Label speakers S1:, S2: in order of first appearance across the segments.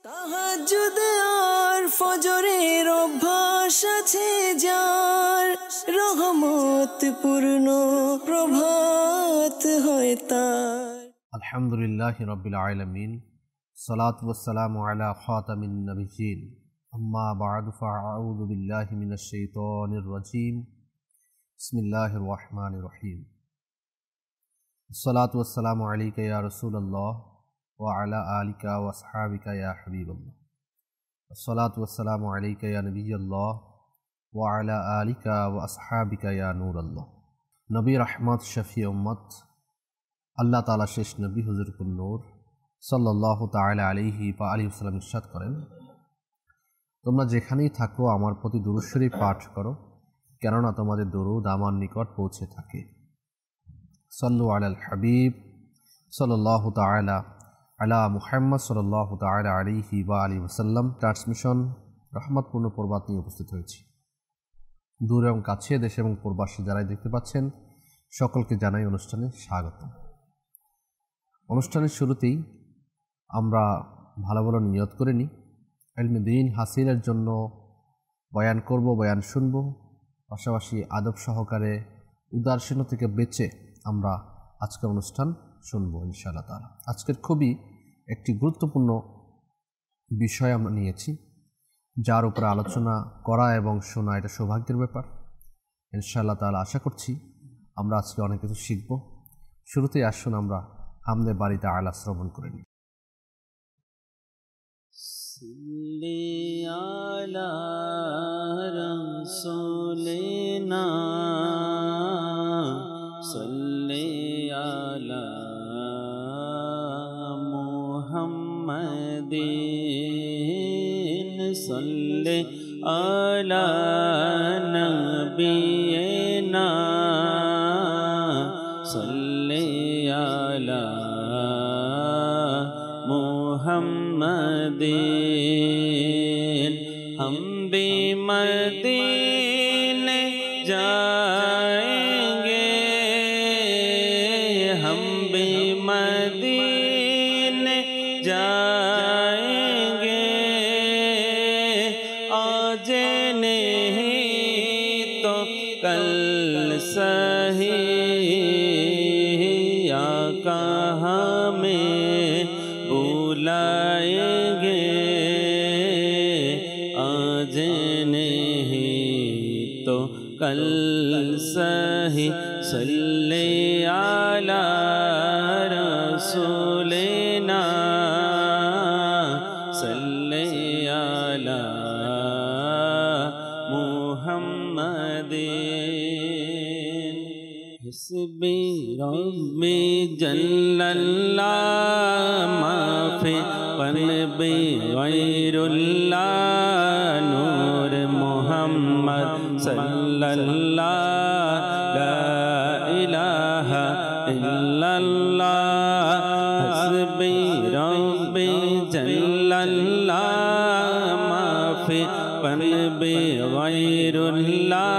S1: তাহাজ্জুদ আর ফজরের অভ্যাস আছে যার, রহমত পূর্ণ প্রভাত হয় তার।
S2: আলহামদুলিল্লাহি রাব্বিল আলামিন, সালাতু ওয়াসসালামু আলা খাতামিন নাবিয়্যিন, আম্মা বা'দু ফাআউযু বিল্লাহি মিনাশ শাইতানির রাজীম। বিসমিল্লাহির রহমানির রহিম। আসসালাতু ওয়াসসালামু আলাইকা ইয়া রাসূলুল্লাহ ওয়া আলা আলিকা ওয়া আসহাবিকা ইয়া হাবিবাল্লাহ। আসসালাতু ওয়াসসালামু আলাইকা ইয়া নবিয়্যাল্লাহ ওয়া আলা আলিকা ওয়া আসহাবিকা ইয়া নূরাল্লাহ। নবী রাহমাত শফি উম্মত আল্লাহ তাআলা শেষ নবী হুজুর নূর সাল্লাল্লাহু তাআলা আলাইহি ওয়া আলিহি ওয়াসাল্লাম ইরশাদ করেন, তোমরা যেখানেই থাকো আমার প্রতি দুরূদ শরীফ পাঠ করো, কেননা তোমাদের দরুদ আমার নিকট পৌঁছে থাকে। সাল্লু আলাল হাবিব সাল্লাল্লাহু তাআলা আলা মুহাম্মদ সাল্লাল্লাহু তাআলা আলাইহি ওয়া আলিহি ওয়াসাল্লাম। ট্রান্সমিশন রহমতপূর্ণ প্রবাদ নিয়ে উপস্থিত হয়েছি। দূর এবং কাছে, দেশে এবং প্রবাসী যারাই দেখতে পাচ্ছেন, সকলকে জানাই অনুষ্ঠানে স্বাগত। অনুষ্ঠানের শুরুতেই আমরা ভালো ভালো নিয়ত করে নিই, ইলমে দ্বীন হাসিলের জন্য বয়ান করব, বয়ান শুনব, পাশাপাশি আদব সহকারে উদাসীন থেকে বেঁচে আমরা আজকের অনুষ্ঠান শুনব ইনশাআল্লাহ তাআলা। আজকের খুবই একটি গুরুত্বপূর্ণ বিষয় আমরা নিয়েছি, যার উপরে আলোচনা করা এবং শোনা এটা সৌভাগ্যের ব্যাপার। ইনশাআল্লাহ তাআলা আশা করছি আমরা আজকে অনেক কিছু শিখব। শুরুতেই আসুন আমরা হামদে বাড়ি তাআলা শ্রবণ করে নিই।
S3: সাল্লি আলা রাসূলিনা সাল্লি আলা মুহাম্মাদিন সাল্লি আলা নবিয়িনা সাল্লি আলা মুহাম্মাদিন। हम भी मदीने जाएंगे, हम भी मदीने जाएंगे, आज नहीं तो कल सही आका हमें बुलाएंगे, आज नहीं तो कल सही। सल्ले आला रसूलिना सल्ले आला मुहम्मदिन। हस्बी रब्बी जल्लल्लाह माफी क़ल्बी गैरुल्लाह नूर मुहम्मद सल्लल्लाह ला इलाहा इल्लल्लाह। हस्बी रब्बी जल्लल्लाह माफी क़ल्बी गैरुल्लाह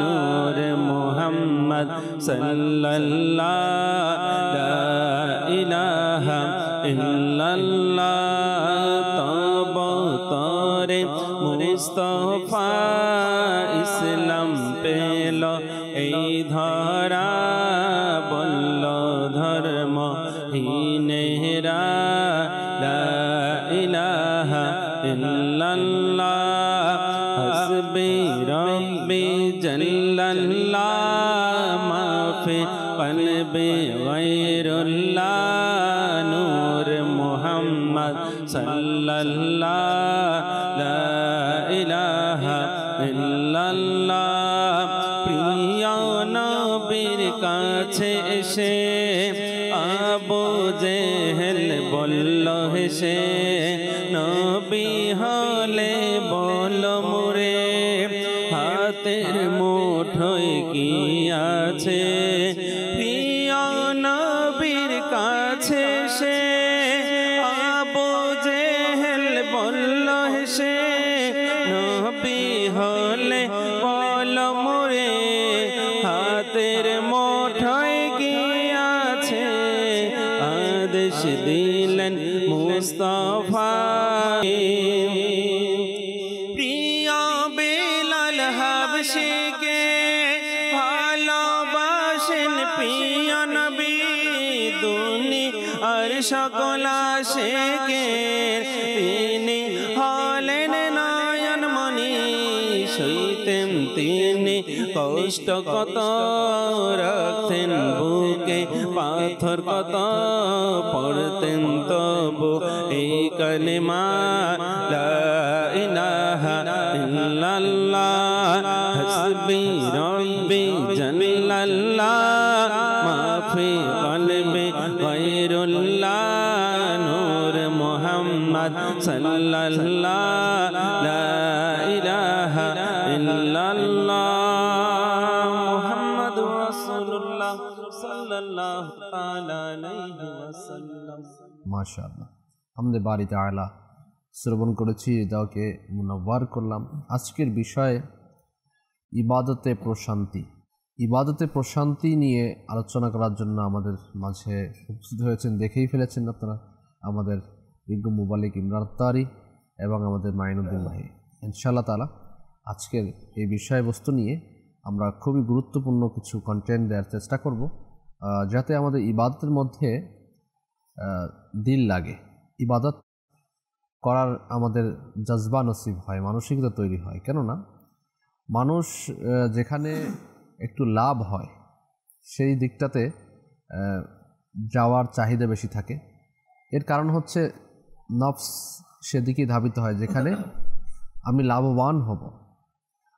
S3: नूर मुहम्मद सल्लल्लाह ला इलाहा इल्लल्लाह। तब तोरे मुस्तफा इस्लाम पेल এই ধরা, বলল ধর্ম হীনেরা লা ইলাহা ইল্লাল্লাহ। হাসবি রব্বি জাল্লাল্লাহ মাফি কলবি গায়রুল্লাহ নূর মুহাম্মদ সাল্লাল্লাহ লা ইলাহা ইল্লাল্লাহ। প্রিয় নবীর কাছে এসে আবু জেহেল বলল হেসে, নবী হলে বল মুরে হাতের মুঠোয় কি আছে। প্রিয় নবীর কাছে এসে আবু জেহেল বলল হেসে, নবী হলে বল মুরে হাতের মুঠোয় কি আছে। আদেশ দিলেন মুস্তাফা ভাই প্রিয় বেলাল হাবশিকে ভালোবাসেন প্রিয় নবী দুনিয়ার সকল আশিকের তিনি হলেন নয়নমণি সইতেন তিনি কষ্ট কত রাখতেন বুকে পাথর কত পড়তেন তবু এই কালিমা লা ইলাহা ইল্লাল্লাহ হাসবি রব্বি জাল্লাল্লাহ মা ফি কলবি গায়রুল্লাহ নূর মুহাম্মদ সাল্লাল্লাহ লা ইলাহা ইল্লাল্লাহ মুহাম্মাদুর রাসূলুল্লাহ সাল্লাল্লাহু তাআলা আলাইহি ওয়াসাল্লাম।
S2: মাশাআল্লাহ, আমাদের বাড়ি তাআলা শ্রবণ করেছি, হৃদয়কে মুনাওয়ার করলাম। আজকের বিষয় ইবাদতে প্রশান্তি। ইবাদতে প্রশান্তি নিয়ে আলোচনা করার জন্য আমাদের মাঝে উপস্থিত হয়েছেন, দেখেই ফেলেছেন আপনারা, আমাদের বিজ্ঞ মুবাল্লিগ ইমরান আত্তারি এবং আমাদের মাইনুদ্দিন ভাই। ইনশাআল্লাহ তাআলা আজকের এই বিষয়বস্তু নিয়ে আমরা খুবই গুরুত্বপূর্ণ কিছু কন্টেন্ট দেওয়ার চেষ্টা করব, যাতে আমাদের ইবাদতের মধ্যে দিল লাগে, ইবাদত করার আমাদের জজবা নসিব হয়, মানসিকতা তৈরি হয়। কেননা মানুষ যেখানে একটু লাভ হয় সেই দিকটাতে যাওয়ার চাহিদা বেশি থাকে। এর কারণ হচ্ছে নফস সেদিকে ধাবিত হয় যেখানে আমি লাভবান হব,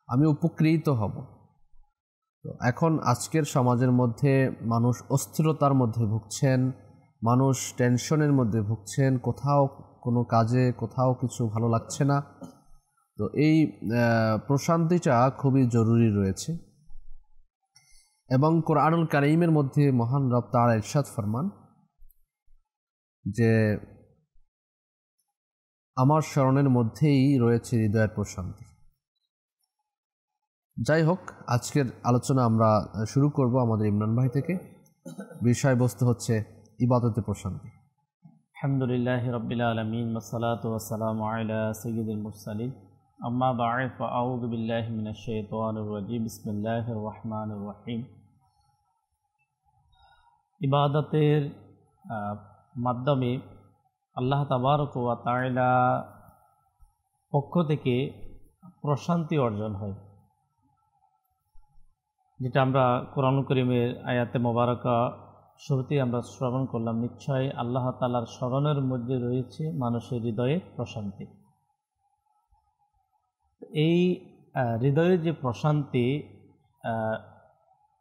S2: আমি উপকৃত হব। তো এখন আজকের সমাজের মধ্যে মানুষ অস্থিরতার মধ্যে ভুগছেন, মানুষ টেনশনের মধ্যে ভুগছেন, কোথাও কোনো কাজে কোথাও কিছু ভালো লাগছে না। তো এই প্রশান্তিটা খুবই জরুরি রয়েছে। এবং কোরআনুল কারীমের মধ্যে মহান রব তাআলা ইরশাদ ফরমান যে আমার স্মরণের মধ্যেই রয়েছে হৃদয়ের প্রশান্তি। যাই হোক, আজকের আলোচনা আমরা শুরু করব আমাদের ইমরান ভাই থেকে। বিষয়বস্তু হচ্ছে ইবাদতে প্রশান্তি।
S4: আলহামদুলিল্লাহি রাব্বিল আলামিন ওয়াসসালাতু ওয়াসসালামু আলা সাইয়্যিদিল মুরসালিন আম্মা বা'দ ফাআউযু বিল্লাহি মিনাশ শাইতানির রাজীম বিসমিল্লাহির রহমানির রহিম। ইবাদতের মাধ্যমে আল্লাহ তাবারক ওয়া তাআলা পক্ষ থেকে প্রশান্তি অর্জন হয়, যেটা আমরা কোরআনুল কারীমের আয়াতে মোবারকা শুরুতেই আমরা শ্রবণ করলাম। নিশ্চয় আল্লাহ তাআলার স্মরণের মধ্যে রয়েছে মানুষের হৃদয়ে প্রশান্তি। এই হৃদয়ের যে প্রশান্তি,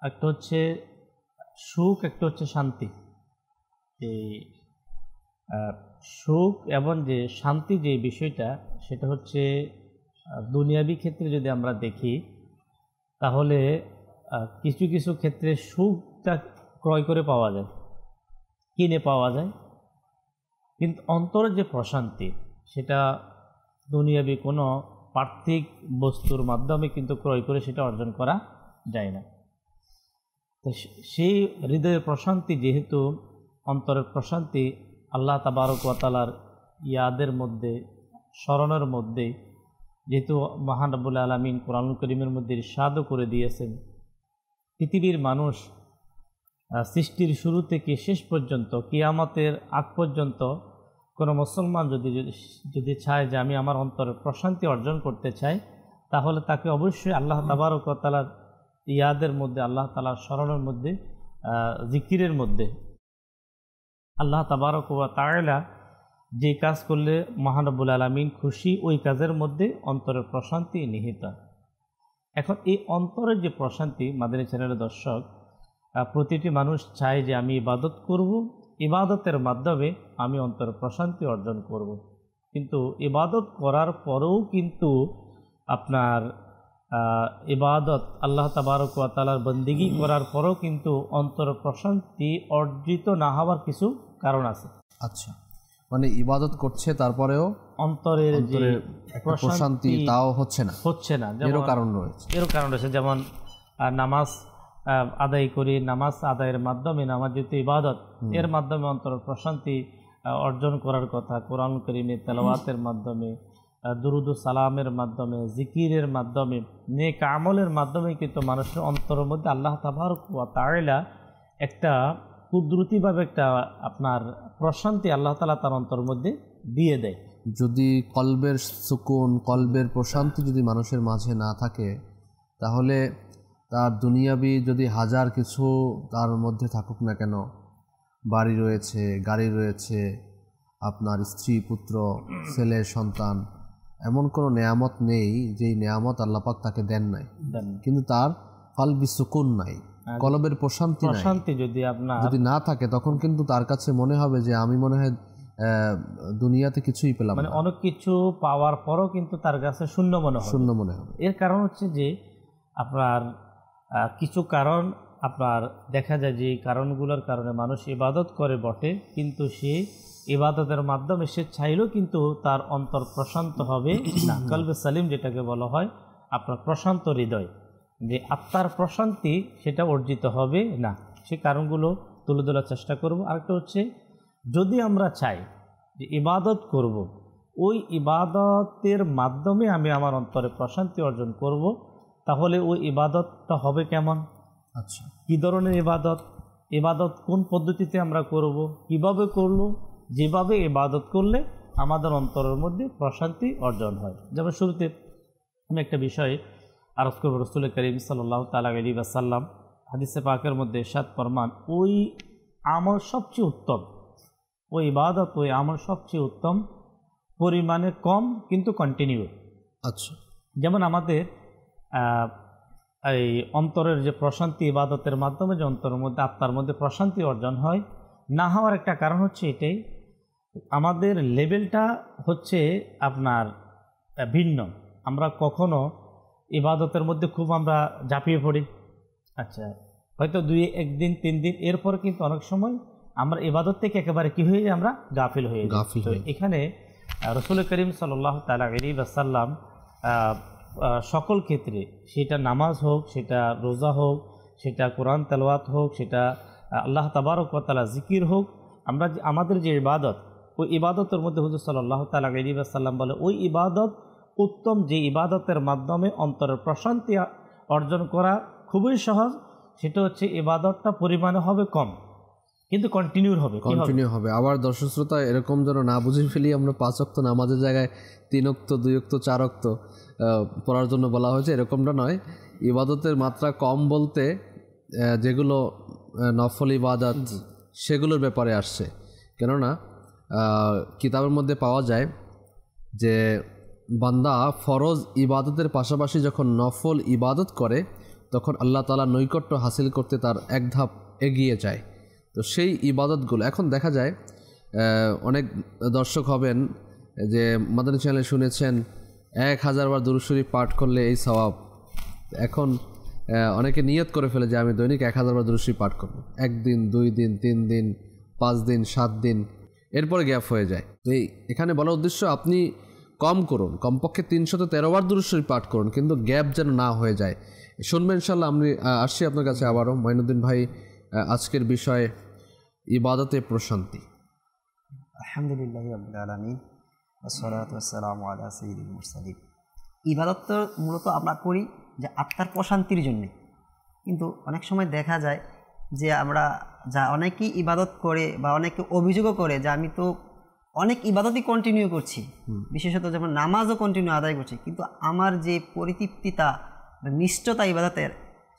S4: একটা হচ্ছে সুখ, একটা হচ্ছে শান্তি। এই সুখ এবং যে শান্তি যে বিষয়টা, সেটা হচ্ছে দুনিয়াবী ক্ষেত্রে যদি আমরা দেখি তাহলে কিছু কিছু ক্ষেত্রে সুখটা ক্রয় করে পাওয়া যায়, কিনে পাওয়া যায়, কিন্তু অন্তরের যে প্রশান্তি সেটা দুনিয়াবী কোনো পার্থিক বস্তুর মাধ্যমে কিন্তু ক্রয় করে সেটা অর্জন করা যায় না। তো সেই হৃদয়ের প্রশান্তি, যেহেতু অন্তরের প্রশান্তি আল্লাহ তাবারক ওয়া তাআলার ইয়াদের মধ্যে, স্মরণের মধ্যে, যেহেতু মহান রব্বুল আলামিন কোরআনুল কারীমের মধ্যে ইরশাদও করে দিয়েছেন, পৃথিবীর মানুষ সৃষ্টির শুরু থেকে শেষ পর্যন্ত, কিয়ামতের আগ পর্যন্ত কোনো মুসলমান যদি চায় যে আমি আমার অন্তরের প্রশান্তি অর্জন করতে চাই, তাহলে তাকে অবশ্যই আল্লাহ তাবারক ওয়া তাআলার ইয়াদের মধ্যে, আল্লাহ তাআলার স্মরণের মধ্যে, জিকিরের মধ্যে, আল্লাহ তাবারক ওয়া তাআলা যে কাজ করলে মহান রব্বুল আলামিন খুশি, ওই কাজের মধ্যে অন্তরের প্রশান্তি নিহিত। এখন এই অন্তরের যে প্রশান্তি, মাদানী চ্যানেলের দর্শক, প্রতিটি মানুষ চায় যে আমি ইবাদত করব, ইবাদতের মাধ্যমে আমি অন্তরের প্রশান্তি অর্জন করব। কিন্তু ইবাদত করার পরেও কিন্তু আপনার ইবাদত, আল্লাহ তাবারক ওয়া তাআলার বন্দেগী করার পরেও কিন্তু অন্তরের প্রশান্তি অর্জিত না হওয়ার কিছু কারণ আছে।
S2: আচ্ছা, মানে ইবাদত করছে তারপরেও
S4: অন্তরের যে
S2: প্রশান্তি তাও হচ্ছে না, এরও কারণ
S4: রয়েছে। যেমন নামাজ আদায় করি, নামাজ আদায়ের মাধ্যমে, নামাজ যেহেতু ইবাদত, এর মাধ্যমে অন্তরের প্রশান্তি অর্জন করার কথা, কোরআন কারীমের তেলাওয়াতের মাধ্যমে, দুরুদ ও সালামের মাধ্যমে, জিকিরের মাধ্যমে, নেক আমলের মাধ্যমে কিন্তু মানুষের অন্তরের মধ্যে আল্লাহ তাবারক ওয়া তাআলা একটা কুদরতিভাবে একটা আপনার প্রশান্তি আল্লাহ তাআলা তার অন্তরের মধ্যে দিয়ে দেয়।
S2: যদি কলবের সুকুন, কলবের প্রশান্তি যদি মানুষের মাঝে না থাকে, তাহলে তার দুনিয়াবি যদি হাজার কিছু তার মধ্যে থাকুক না কেন, বাড়ি রয়েছে, গাড়ি রয়েছে, আপনার স্ত্রী, পুত্র, ছেলে, সন্তান, এমন কোনো নেয়ামত নেই যেই নেয়ামত আল্লাহ পাক তাকে দেন নাই, কিন্তু তার কলবি সুকুন নাই, কলবের প্রশান্তি নাই।
S4: প্রশান্তি যদি আপনার
S2: যদি না থাকে, তখন কিন্তু তার কাছে মনে হবে যে আমি মনে হয় দুনিয়াতে কিছুই পেলাম
S4: মানে
S2: না।
S4: অনেক কিছু পাওয়ার পরও কিন্তু তার কাছে শূন্য মনে হবে।
S2: শূন্য মনে হবে।
S4: এর কারণ হচ্ছে যে আপনার কিছু কারণ আপনার দেখা যায় যে এই কারণগুলোর কারণে মানুষ ইবাদত করে বটে, কিন্তু সে ইবাদতের মাধ্যমে সে চাইলেও কিন্তু তার অন্তর প্রশান্ত হবে না। কলবে সালিম যেটাকে বলা হয়, আপনার প্রশান্ত হৃদয়, যে আত্মার প্রশান্তি সেটা অর্জিত হবে না। সে কারণগুলো তুলে ধরার চেষ্টা করব। আরেকটা হচ্ছে, যদি আমরা চাই যে ইবাদত করব, ওই ইবাদতের মাধ্যমে আমি আমার অন্তরে প্রশান্তি অর্জন করব, তাহলে ওই ইবাদতটা হবে কেমন?
S2: আচ্ছা,
S4: কী ধরনের ইবাদত, ইবাদত কোন পদ্ধতিতে আমরা করব, কিভাবে করব, যেভাবে ইবাদত করলে আমাদের অন্তরের মধ্যে প্রশান্তি অর্জন হয়। যেমন শুরুতে আমি একটা বিষয় আরজ করব। রাসূল করিম সাল্লাল্লাহু তাআলা আলাইহি ওয়াসাল্লাম হাদিসে পাকের মধ্যে ইরশাদ ফরমান, ওই আমল সবচেয়ে উত্তম, ওই ইবাদত, ওই আমল সবচেয়ে উত্তম, পরিমাণে কম কিন্তু কন্টিনিউ।
S2: আচ্ছা,
S4: যেমন আমাদের এই অন্তরের যে প্রশান্তি, ইবাদতের মাধ্যমে যে অন্তরের মধ্যে, আত্মার মধ্যে প্রশান্তি অর্জন হয়, না হওয়ার একটা কারণ হচ্ছে এটাই, আমাদের লেভেলটা হচ্ছে আপনার ভিন্ন। আমরা কখনো ইবাদতের মধ্যে খুব আমরা ঝাঁপিয়ে পড়ি, আচ্ছা হয়তো একদিন 3 দিন, এরপর কিন্তু অনেক সময় আমরা ইবাদত থেকে একেবারে কি হয়ে যায়, আমরা গাফিল হয়ে যাই। তো এখানে রাসূল করিম সাল্লাল্লাহু তাআলা আলাইহি ওয়াসাল্লাম সকল ক্ষেত্রে, সেটা নামাজ হোক, সেটা রোজা হোক, সেটা কোরআন তেলাওয়াত হোক, সেটা আল্লাহ তাবারক ওয়া তাআলা জিকির হোক, আমরা আমাদের যে ইবাদত, ওই ইবাদতের মধ্যে হুজুর সাল্লাল্লাহু তাআলা আলাইহি ওয়াসাল্লাম বলে, ওই ইবাদত উত্তম, যে ইবাদতের মাধ্যমে অন্তরের প্রশান্তি অর্জন করা খুবই সহজ, সেটা হচ্ছে ইবাদতটা পরিমাণে হবে কম কিন্তু কন্টিনিউ হবে।
S2: আবার দর্শক শ্রোতা, এরকম যেন না বুঝে ফেলি আমরা 5 ওয়াক্ত নামাজের জায়গায় 3 ওয়াক্ত, 2 ওয়াক্ত, 4 ওয়াক্ত পড়ার জন্য বলা হয়েছে, এরকমটা নয়। ইবাদতের মাত্রা কম বলতে যেগুলো নফল ইবাদত, সেগুলোর ব্যাপারে আসছে। কেননা কিতাবের মধ্যে পাওয়া যায় যে বান্দা ফরজ ইবাদতের পাশাপাশি যখন নফল ইবাদত করে, তখন আল্লাহ তাআলা নৈকট্য হাসিল করতে তার এক ধাপ এগিয়ে যায়। তো সেই ইবাদতগুলো এখন দেখা যায়, অনেক দর্শক হবেন যে মাদানী চ্যানেলে শুনেছেন 1000 বার দুরূদ শরীফ পাঠ করলে এই সওয়াব। এখন অনেকে নিয়ত করে ফেলে যে আমি দৈনিক 1000 বার দুরূদ শরীফ পাঠ করব, 1 দিন, 2 দিন, 3 দিন, 5 দিন, 7 দিন, এরপরে গ্যাপ হয়ে যায়। তো এখানে বলার উদ্দেশ্য, আপনি কম করুন, কমপক্ষে 313 বার দুরূদ শরীফ পাঠ করুন, কিন্তু গ্যাপ যেন না হয়ে যায়। শুনবেন ইনশাআল্লাহ। আমি আসছি আপনার কাছে আবারও। মাইনুদ্দিন ভাই, আজকের বিষয় ইবাদতে প্রশান্তি।
S1: আলহামদুলিল্লাহি রাব্বিল আলামিন ওয়াসসালাতু ওয়াসসালামু আলা সাইয়্যিদিল মুরসালিন। ইবাদত তো মূলত আমরা করি যে আত্মার প্রশান্তির জন্য, কিন্তু অনেক সময় দেখা যায় যে আমরা অনেকেই ইবাদত করে বা অনেকে অভিযোগও করে যে আমি তো অনেক ইবাদতই কন্টিনিউ করছি, বিশেষত যেমন নামাজও কন্টিনিউ আদায় করছি, কিন্তু আমার যে পরিতৃপ্তিতা বা নিষ্ঠতা ইবাদতের,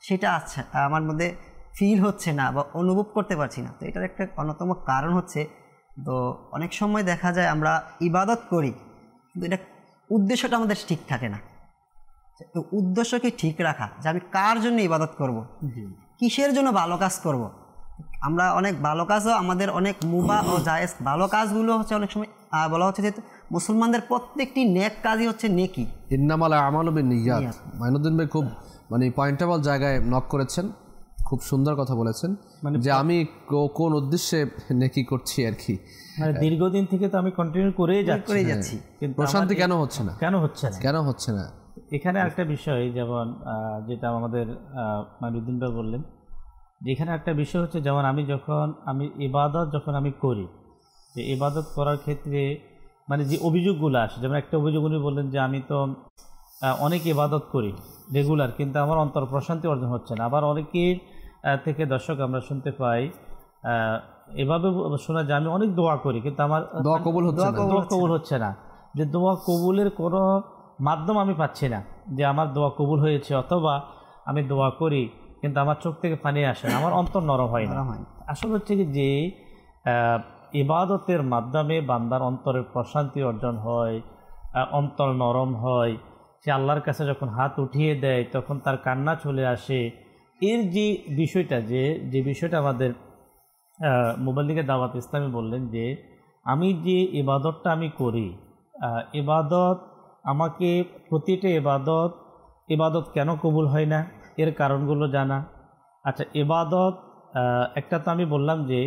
S1: সেটা আছে আমার মধ্যে ফিল হচ্ছে না বা অনুভব করতে পারছি না। তো এটার একটা অন্যতম কারণ হচ্ছে, তো অনেক সময় দেখা যায় আমরা ইবাদত করি কিন্তু এটা উদ্দেশ্যটা আমাদের ঠিক থাকে না। তো উদ্দেশ্যকে ঠিক রাখা, যে আমি কার জন্য ইবাদত করব, কিসের জন্য ভালো কাজ করব। আমরা অনেক ভালো কাজও, আমাদের অনেক মুবাহ ও জায়েজ ভালো কাজগুলো হচ্ছে অনেক সময় বলা হচ্ছে যে মুসলমানদের প্রত্যেকটি নেক কাজই হচ্ছে নেকি,
S2: ইন্নামাল আমালু বিন্নিয়াত। মাইনুদ্দিন ভাই খুব পয়েন্টেবল জায়গায় নক করেছেন, খুব সুন্দর কথা বলেছেন, যে আমি কোন উদ্দেশ্যে নেকি করছি আর কি।
S4: দীর্ঘদিন থেকে তো আমি কন্টিনিউ করেই যাচ্ছি, কিন্তু
S2: প্রশান্তি কেন হচ্ছে না?
S4: এখানে একটা বিষয়, যেমন যেটা আমাদের মাইনুদ্দিন ভাই বললেন, যে এখানে একটা বিষয় হচ্ছে, যেমন আমি ইবাদত যখন আমি করি, যে ইবাদত করার ক্ষেত্রে মানে যে অভিযোগগুলো আসে, যেমন একটা অভিযোগ উনি বললেন যে আমি তো অনেক ইবাদত করি রেগুলার, কিন্তু আমার অন্তর প্রশান্তি অর্জন হচ্ছে না। আবার অনেকের থেকে দর্শক আমরা শুনতে পাই এভাবে শোনা যায় আমি অনেক দোয়া করি কিন্তু আমার
S2: দোয়া কবুল
S4: হচ্ছে না, যে দোয়া কবুলের কোনো মাধ্যম আমি পাচ্ছি না যে আমার দোয়া কবুল হয়েছে, অথবা আমি দোয়া করি কিন্তু আমার চোখ থেকে পানি আসে না, আমার অন্তর নরম হয় না। আসলে হচ্ছে কি যে ইবাদতের মাধ্যমে বান্দার অন্তরের প্রশান্তি অর্জন হয়, অন্তর নরম হয়, সে আল্লাহর কাছে যখন হাত উঠিয়ে দেয় তখন তার কান্না চলে আসে। এর যে বিষয়টা যে বিষয়টা আমাদের মুবাল্লিগে দাওয়াত ইসলামী বললেন যে আমি যে ইবাদতটা আমি করি, ইবাদত আমাকে প্রতিটা ইবাদত কেন কবুল হয় না এর কারণগুলো জানা। আচ্ছা, ইবাদত একটা তো আমি বললাম যে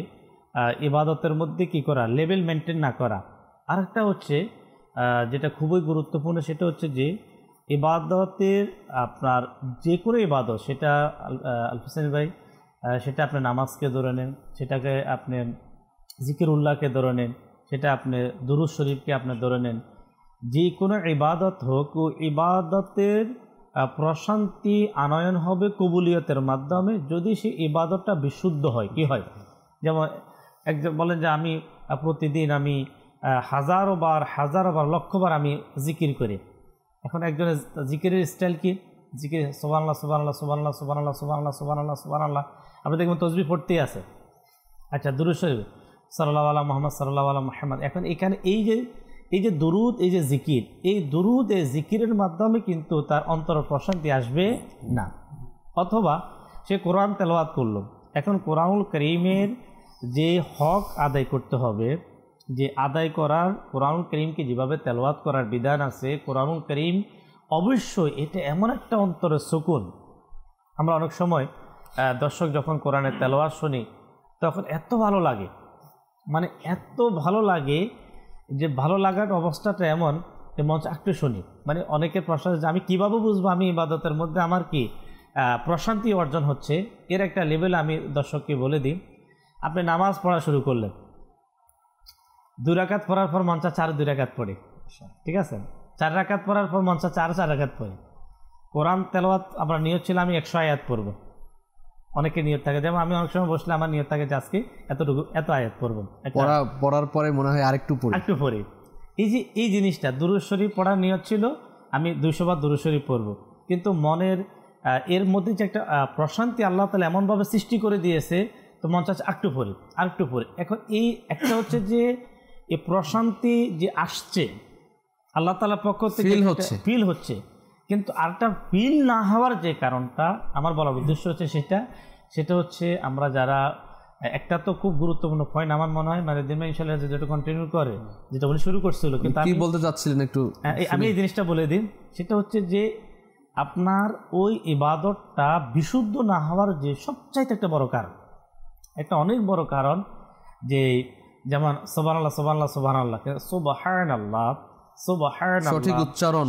S4: ইবাদতের মধ্যে কি করা, লেভেল মেনটেন না করা। আরেকটা হচ্ছে যেটা খুবই গুরুত্বপূর্ণ, সেটা হচ্ছে যে ইবাদতের আপনার যে কোনো ইবাদত, সেটা আল হোসেন ভাই সেটা আপনি নামাজকে ধরে নেন, সেটাকে আপনি জিকিরুল্লাহকে ধরে নেন, সেটা আপনি দুরূদ শরীফকে আপনি ধরে নেন, যে কোনো ইবাদত হোক, ও ইবাদতের প্রশান্তি আনয়ন হবে কবুলিয়তের মাধ্যমে যদি সে ইবাদতটা বিশুদ্ধ হয়। কি হয়, যেমন একজন বলেন যে আমি প্রতিদিন আমি হাজারো বার লক্ষবার আমি জিকির করি। এখন একজনের জিকিরের স্টাইল কি, জিকির সুবহানাল্লাহ সুবহানাল্লাহ সুবহানাল্লাহ সুবহানাল্লাহ সুবহানাল্লাহ সুবহানাল্লাহ সুবহানাল্লাহ, আপনি দেখবেন তসবিহ পড়তেই আছে। আচ্ছা, দুরূদ শরীফ সাল্লাল্লাহু আলা মুহাম্মদ সাল্লাল্লাহু আলা মুহাম্মদ। এখন এখানে এই যে দুরূদ, এই যে জিকির, এই দুরূদ এই জিকিরের মাধ্যমে কিন্তু তার অন্তর প্রশান্তি আসবে না। অথবা সে কোরআন তেলাওয়াত করলো, এখন কোরআনুল কারীমের যে হক আদায় করতে হবে, যে আদায় করার কোরআনুল কারীমকে যেভাবে তেলাওয়াত করার বিধান আছে, কোরআনুল কারীম অবশ্যই এটা এমন একটা অন্তরের সুকুন। আমরা অনেক সময় দর্শক যখন কোরআনের তেলাওয়াত শুনি তখন এত ভালো লাগে, মানে এত ভালো লাগে যে ভালো লাগার অবস্থাটা এমন যে মঞ্চ একটু শুনি, মানে অনেকের প্রশ্ন যে আমি কীভাবে বুঝবো আমি ইবাদতের মধ্যে আমার কি প্রশান্তি অর্জন হচ্ছে। এর একটা লেভেল আমি দর্শককে বলে দিই। আপনি নামাজ পড়া শুরু করলেন, 2 রাকাত পড়ার পর মঞ্চা 4 রাকাত পড়ে, ঠিক আছে, 4 রাকাত পড়ার পর মঞ্চা 4 রাকাত পড়ে। কোরআন তেলাওয়াত আমরা নিয়ত ছিল আমি 100 আয়াত পড়বো, অনেকে নিয়ত থাকে, যেমন আমি অনেক সময় বসলে আমার নিয়ত থাকে যে আজকে এত আয়াত পড়বো,
S2: পড়ার পরে মনে হয় আরেকটু পড়ি। এই জিনিসটা দুরূদ শরীফ পড়ার নিয়ত ছিল আমি 200 বার দুরূদ শরীফ পড়বো, কিন্তু মনের এর মধ্যে যে একটা প্রশান্তি আল্লাহ তাআলা এমনভাবে সৃষ্টি করে দিয়েছে, তো মন চাচ্ছে আরেকটু পড়ি। এখন এই একটা হচ্ছে যে এই প্রশান্তি যে আসছে আল্লাহ তাআলার পক্ষ থেকে ফিল হচ্ছে, কিন্তু আরেকটা ফিল না হওয়ার যে কারণটা আমার বলার উদ্দেশ্য হচ্ছে সেটা হচ্ছে আমরা যারা, একটা তো খুব গুরুত্বপূর্ণ পয়েন্ট আমার মনে হয় মানে দিমা ইনশাআল্লাহ যেটা কন্টিনিউ করে, যেটা উনি শুরু করছিল, কিন্তু কি বলতে চাচ্ছিলেন একটু
S4: আমি এই জিনিসটা বলে দিই। সেটা হচ্ছে যে আপনার ওই ইবাদতটা বিশুদ্ধ না হওয়ার যে সবচাইতে একটা বড় কারণ, একটা অনেক বড় কারণ, যে যেমন সুবহানাল্লাহ সুবহানাল্লাহ সুবহানাল্লাহ সুবহানাল্লাহ সুবহানাল্লাহ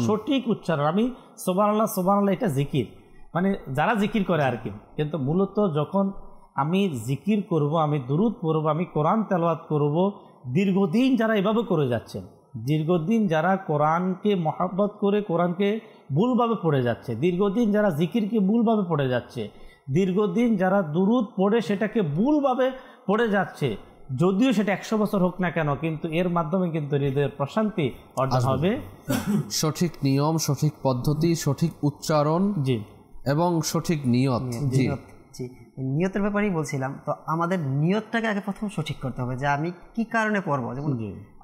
S4: সঠিক উচ্চারণ, আমি সুবহানাল্লাহ এটা জিকির, মানে যারা জিকির করে আর কি, কিন্তু মূলত যখন আমি জিকির করব, আমি দুরূদ পড়ব, আমি কোরআন তেলাওয়াত করব, দীর্ঘদিন যারা এভাবে করে যাচ্ছেন, দীর্ঘদিন যারা কোরআনকে মহব্বত করে কোরআনকে ভুলভাবে পড়ে যাচ্ছে, দীর্ঘদিন যারা জিকিরকে ভুলভাবে পড়ে যাচ্ছে, দীর্ঘদিন যারা দুরূদ পড়ে সেটাকে ভুলভাবে পড়ে যাচ্ছে, যদিও সেটা 100 বছর হোক না কেন, কিন্তু এর মাধ্যমে কিন্তু হৃদয়ের প্রশান্তি অর্জন হবে।
S2: সঠিক নিয়ম, সঠিক পদ্ধতি, সঠিক উচ্চারণ, জি, এবং সঠিক নিয়ত। জি,
S1: নিয়তের ব্যাপারেই বলছিলাম। তো আমাদের নিয়তটাকে আগে প্রথম সঠিক করতে হবে, যে আমি কি কারণে পড়বো। যেমন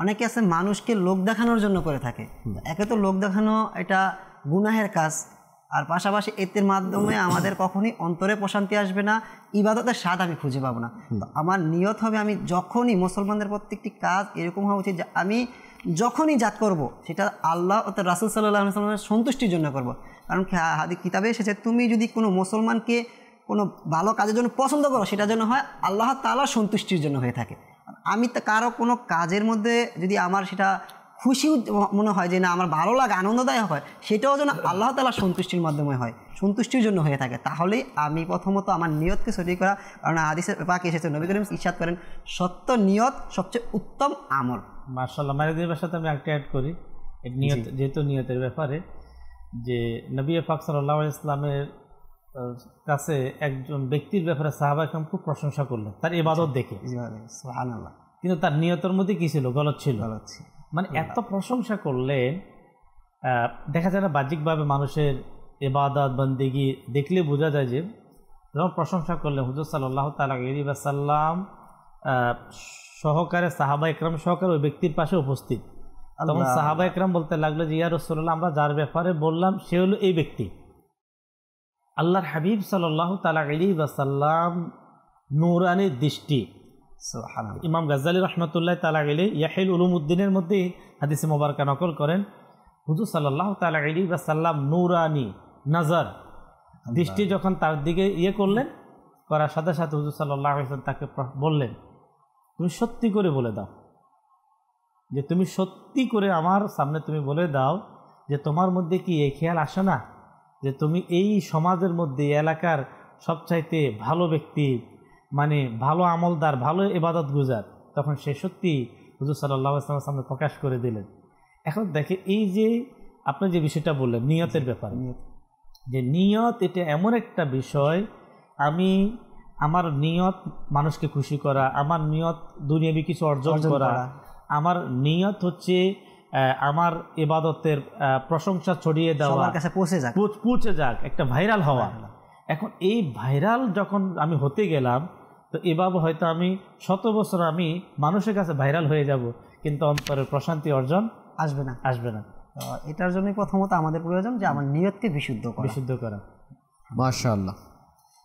S1: অনেকে আছে মানুষকে লোক দেখানোর জন্য করে থাকে, একে তো লোক দেখানো এটা গুনাহের কাজ, আর পাশাপাশি এর মাধ্যমে আমাদের কখনই অন্তরে প্রশান্তি আসবে না, ইবাদতের স্বাদ আমি খুঁজে পাবো না। তো আমার নিয়ত হবে আমি যখনই, মুসলমানদের প্রত্যেকটি কাজ এরকম হওয়া উচিত যে আমি যখনই জাত করব সেটা আল্লাহ ও তার রাসূল সাল্লাল্লাহু আলাইহি ওয়াসাল্লামের সন্তুষ্টির জন্য করব। কারণ হাদিস কিতাবে এসেছে তুমি যদি কোনো মুসলমানকে কোনো ভালো কাজের জন্য পছন্দ করো, সেটার জন্য হয় আল্লাহ তাআলার সন্তুষ্টির জন্য হয়ে থাকে। আমি কারো কোনো কাজের মধ্যে যদি আমার সেটা খুশি মনে হয় যে না আমার ভালো লাগে, আনন্দদায়ক হয়, সেটাও যেন আল্লাহ তাআলার সন্তুষ্টির মাধ্যমে হয়। সন্তুষ্টির জন্য হয়ে থাকে, তাহলেই আমি প্রথমত আমার নিয়তকে সঠিক করা, কারণ হাদিসে পাকে এসেছে নবী করিম ইরশাদ করেন সত্য নিয়ত সবচেয়ে উত্তম আমল।
S4: মাশাআল্লাহ, মারিদের সাথে আমি একটা অ্যাড করি নিয়ত, যেহেতু নিয়তের ব্যাপারে, যে নবী পাক সাল্লাল্লাহু আলাইহি ইসলামের কাছে একজন ব্যক্তির ব্যাপারে সাহাবা কেরাম খুব প্রশংসা করলেন তার ইবাদত দেখে,
S1: সুবহানাল্লাহ,
S4: কিন্তু তার নিয়তের মধ্যে কি ছিল? গলত ছিল। মানে এত প্রশংসা করলেন, দেখা যায় না বাহ্যিকভাবে মানুষের ইবাদত বন্দেগী দেখলে বোঝা যায় যে যখন প্রশংসা করলেন হুজুর সাল্লাল্লাহু তাআলা আলাইহি ওয়াসাল্লাম সহকারে সাহাবা একরাম সহকারে ওই ব্যক্তির পাশে উপস্থিত, তখন সাহাবা একরাম বলতে লাগলো যে ইয়া রাসূলুল্লাহ, আমরা যার ব্যাপারে বললাম সে হলো এই ব্যক্তি। আল্লাহর হাবিব সাল্লাল্লাহু তাআলা আলাইহি ওয়াসাল্লাম নূরানি দৃষ্টি। ইমাম গাজ্জালী রহমতুল্লাহ তাআলা আলাইহি ইয়াহিল উলুমউদ্দিনের মধ্যে হাদিসে মোবারকা নকল করেন, হুজুর সাল্লাল্লাহু তাআলা আলাইহি ওয়াসাল্লাম নূরানি নজর দৃষ্টি যখন তার দিকে করলেন, করার সাথে সাথে হুজুর সাল্লাল্লাহু আলাইহি ওয়াসাল্লাম তাকে বললেন, তুমি সত্যি করে বলে দাও, যে তুমি সত্যি করে আমার সামনে তুমি বলে দাও যে তোমার মধ্যে কি এই খেয়াল আসে না যে তুমি এই সমাজের মধ্যে এলাকার সবচাইতে ভালো ব্যক্তি, মানে ভালো আমলদার, ভালো ইবাদত গুজার। তখন সে সত্যি হুজুর সাল্লাল্লাহু আলাইহি ওয়াসাল্লামের সামনে প্রকাশ করে দিলেন। এখন দেখে এই যে আপনি যে বিষয়টা বললেন নিয়তের ব্যাপারে, যে নিয়ত এটা এমন একটা বিষয়, আমি আমার নিয়ত মানুষকে খুশি করা, আমার নিয়ত দুনিয়াবি কিছু অর্জন করা, আমার নিয়ত হচ্ছে আমার ইবাদতের প্রশংসা ছড়িয়ে দেওয়া,
S1: সবার কাছে
S4: পৌঁছে যাক, একটা ভাইরাল হওয়া। এখন এই ভাইরাল যখন আমি হতে গেলাম, তো এভাবে হয়তো আমি 100 বছর আমি মানুষের কাছে ভাইরাল হয়ে যাব, কিন্তু অন্তরের প্রশান্তি অর্জন আসবে না।
S1: এটার জন্য প্রথমত আমাদের প্রয়োজন যে আমার নিয়তকে বিশুদ্ধ করা।
S2: মাশাআল্লাহ,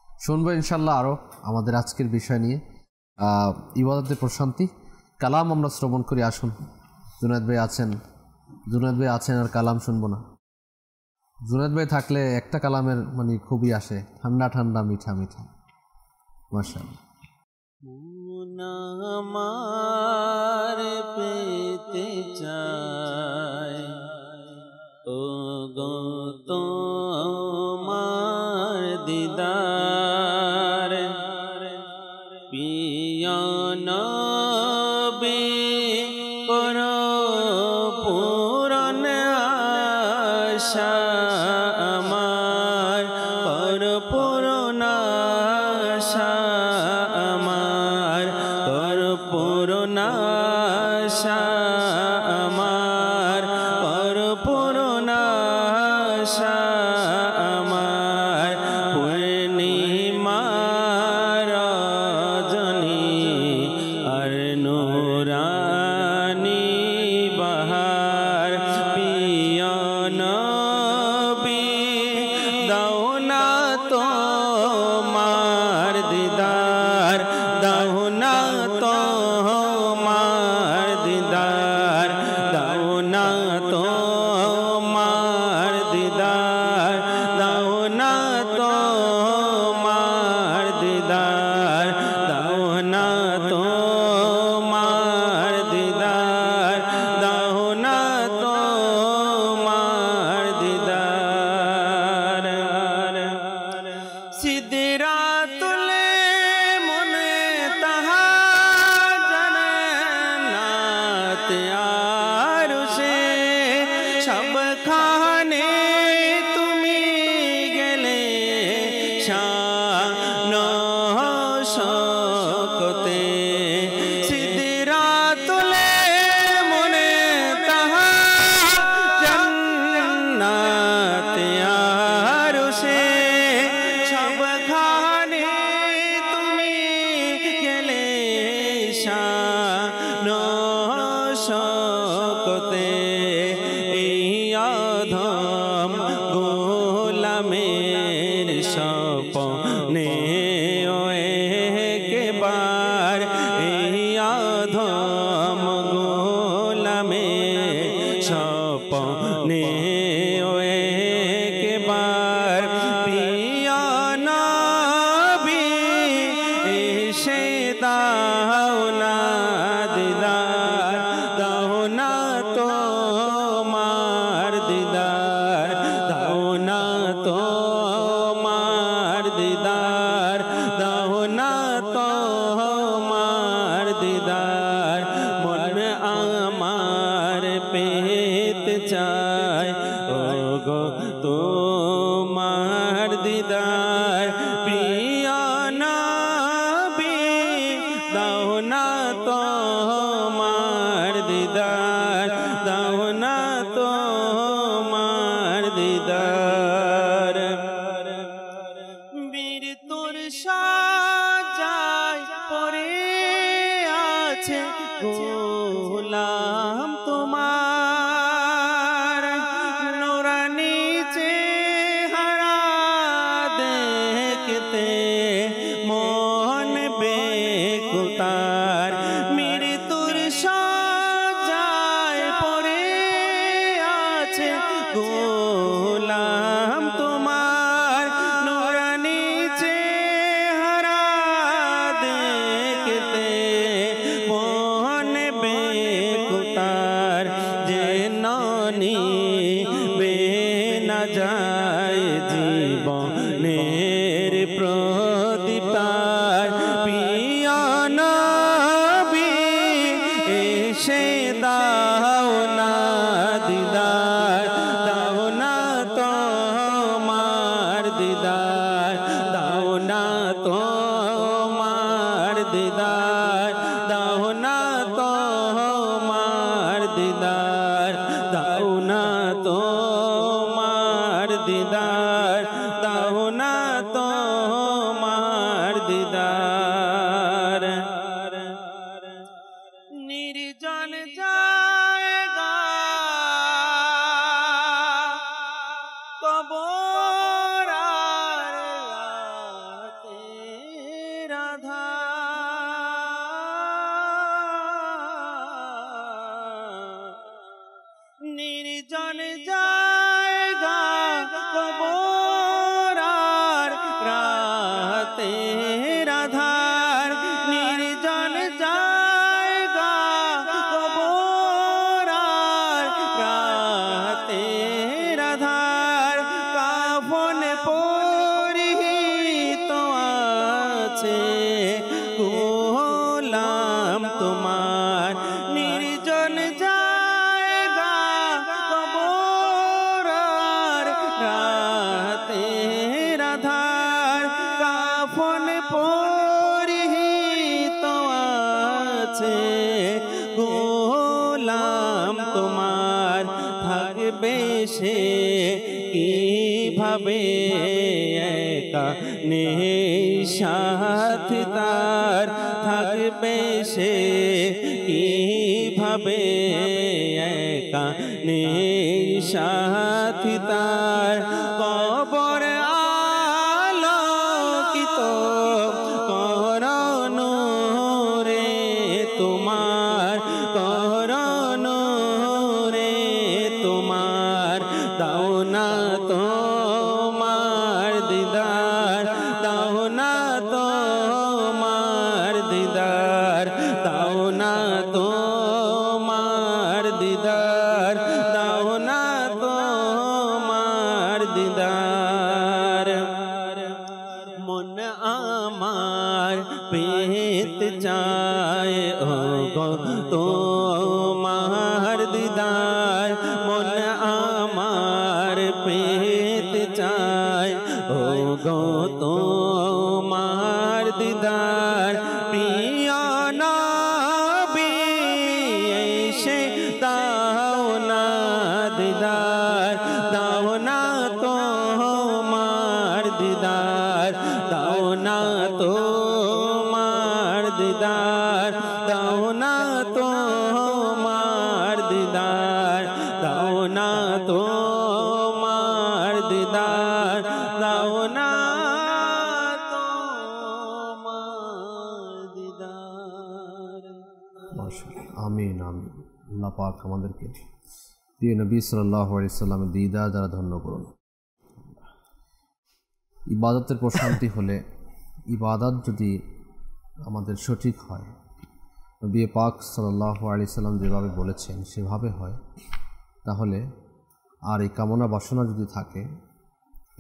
S2: শুনবো ইনশাল্লাহ আরও আমাদের আজকের বিষয় নিয়ে ইবাদতের প্রশান্তি। কালাম আমরা শ্রবণ করি, আসুন। জুনায়েদ ভাই আছেন আর কালাম শুনবো না? জুনায়েদ ভাই থাকলে একটা কালামের মানে খুবই আসে, ঠান্ডা ঠান্ডা মিঠা মিঠা। মাশাআল্লাহ।
S3: আমার পেতে চাই ও গো তোমার দিদার, পিয়া নবী করো পূরণ আশা আমার, করো পূরণ আশা আমার, করো পূরণ আশা আমার, করো পূরণ আশা আমার, পূর্ণিমার রজনী আর নূরানী বাহার, পিয়া নবী দাও না তোমার দিদার, দাও না তোমার দিদার, দাও না তোমার দিদার, দাও না তোমার দিদার, দাও না তোমার দিদার, দাও না তোমার দিদার। সিদরাতুল মনে তাহা জান্নাত আরশে সবখানে তুমি গেলে শান শওকতে, সিদরাতুল মনে তাহা জান্নাত আরশে সবখানে তুমি গেলে শান শওকতে, এই আধম গোলামের স্বপ্নে ও একবার, এই আধম গোলামের স্বপ্নে ও একবার, প্রিয়া নবী এসে দাও না দিদার, দাও না তোমার দিদার, দাও না চাই ও গো তোমার দিদার প্রিয় নবী দাও না তোমার দিদার দাও না তোমার দিদার বীর তোর সাজায় পরে আছে গোলাম তোমার নুরানি চেহারা দেখতে মন বেকুতার মৃত্যুর সাজায় পরে আছে গোলাম তোমার নুরানি চেহারা দেখতে মন বেকুতার যে ননি বে না যায় জীবনের প্রদীপার প্রিয় নবী এসে দাও না দিদার দাও না তোমার দিদার দাও না তোমার দিদার দাও না তোমার দিদার দাও না তোমার দিদার দাও না তোমার দিদার নির্জন জায়গা কবর আর রাতের আঁধার নির্জন জায়গা কবর আর রাতের আঁধার নির্জন জায়গা কবর আর রাতের আঁধার কাফন পরিহিত আছে গোলাম তোমার নির্জন জায়গা কবর আর রাতের আঁধার কাফন পরিহিত আছে গোলাম তোমার থাকবে সে কিভাবে একা নেই সাথী তার থাকবে সে কিভাবে একা নেই সাথী তার কবর আলোকিত করনো রে তোমার করনো রে তোমার দাও না তোমার দিদার দাও না তোমার দিদার দাও না তোমার দিদার দাও না তোমার দিদার মন আমার পেতে চায় ও গো তোমার দিদার মন আমার পেতে চায় ও গো তোমার দিদার প্রিয় নবী এসে দাও না দিদার দাও না তোমার দিদার দাও না তোমার দিদার দাও না তোমার দিদার দাও না তোমার দিদার দাও না তোমার দিদার
S2: মাশাআল্লাহ আমিন আমিন আল্লাহ পাক আমাদেরকে প্রিয় নবী সাল্লাল্লাহু আলাইহি সাল্লামের দিদার দ্বারা ধন্য করুন। ইবাদতের প্রশান্তি হলে ইবাদত যদি আমাদের সঠিক হয় নবী পাক সাল্লাল্লাহু আলাইহি সাল্লাম যেভাবে বলেছেন সেভাবে হয় তাহলে আর এই কামনা বাসনা যদি থাকে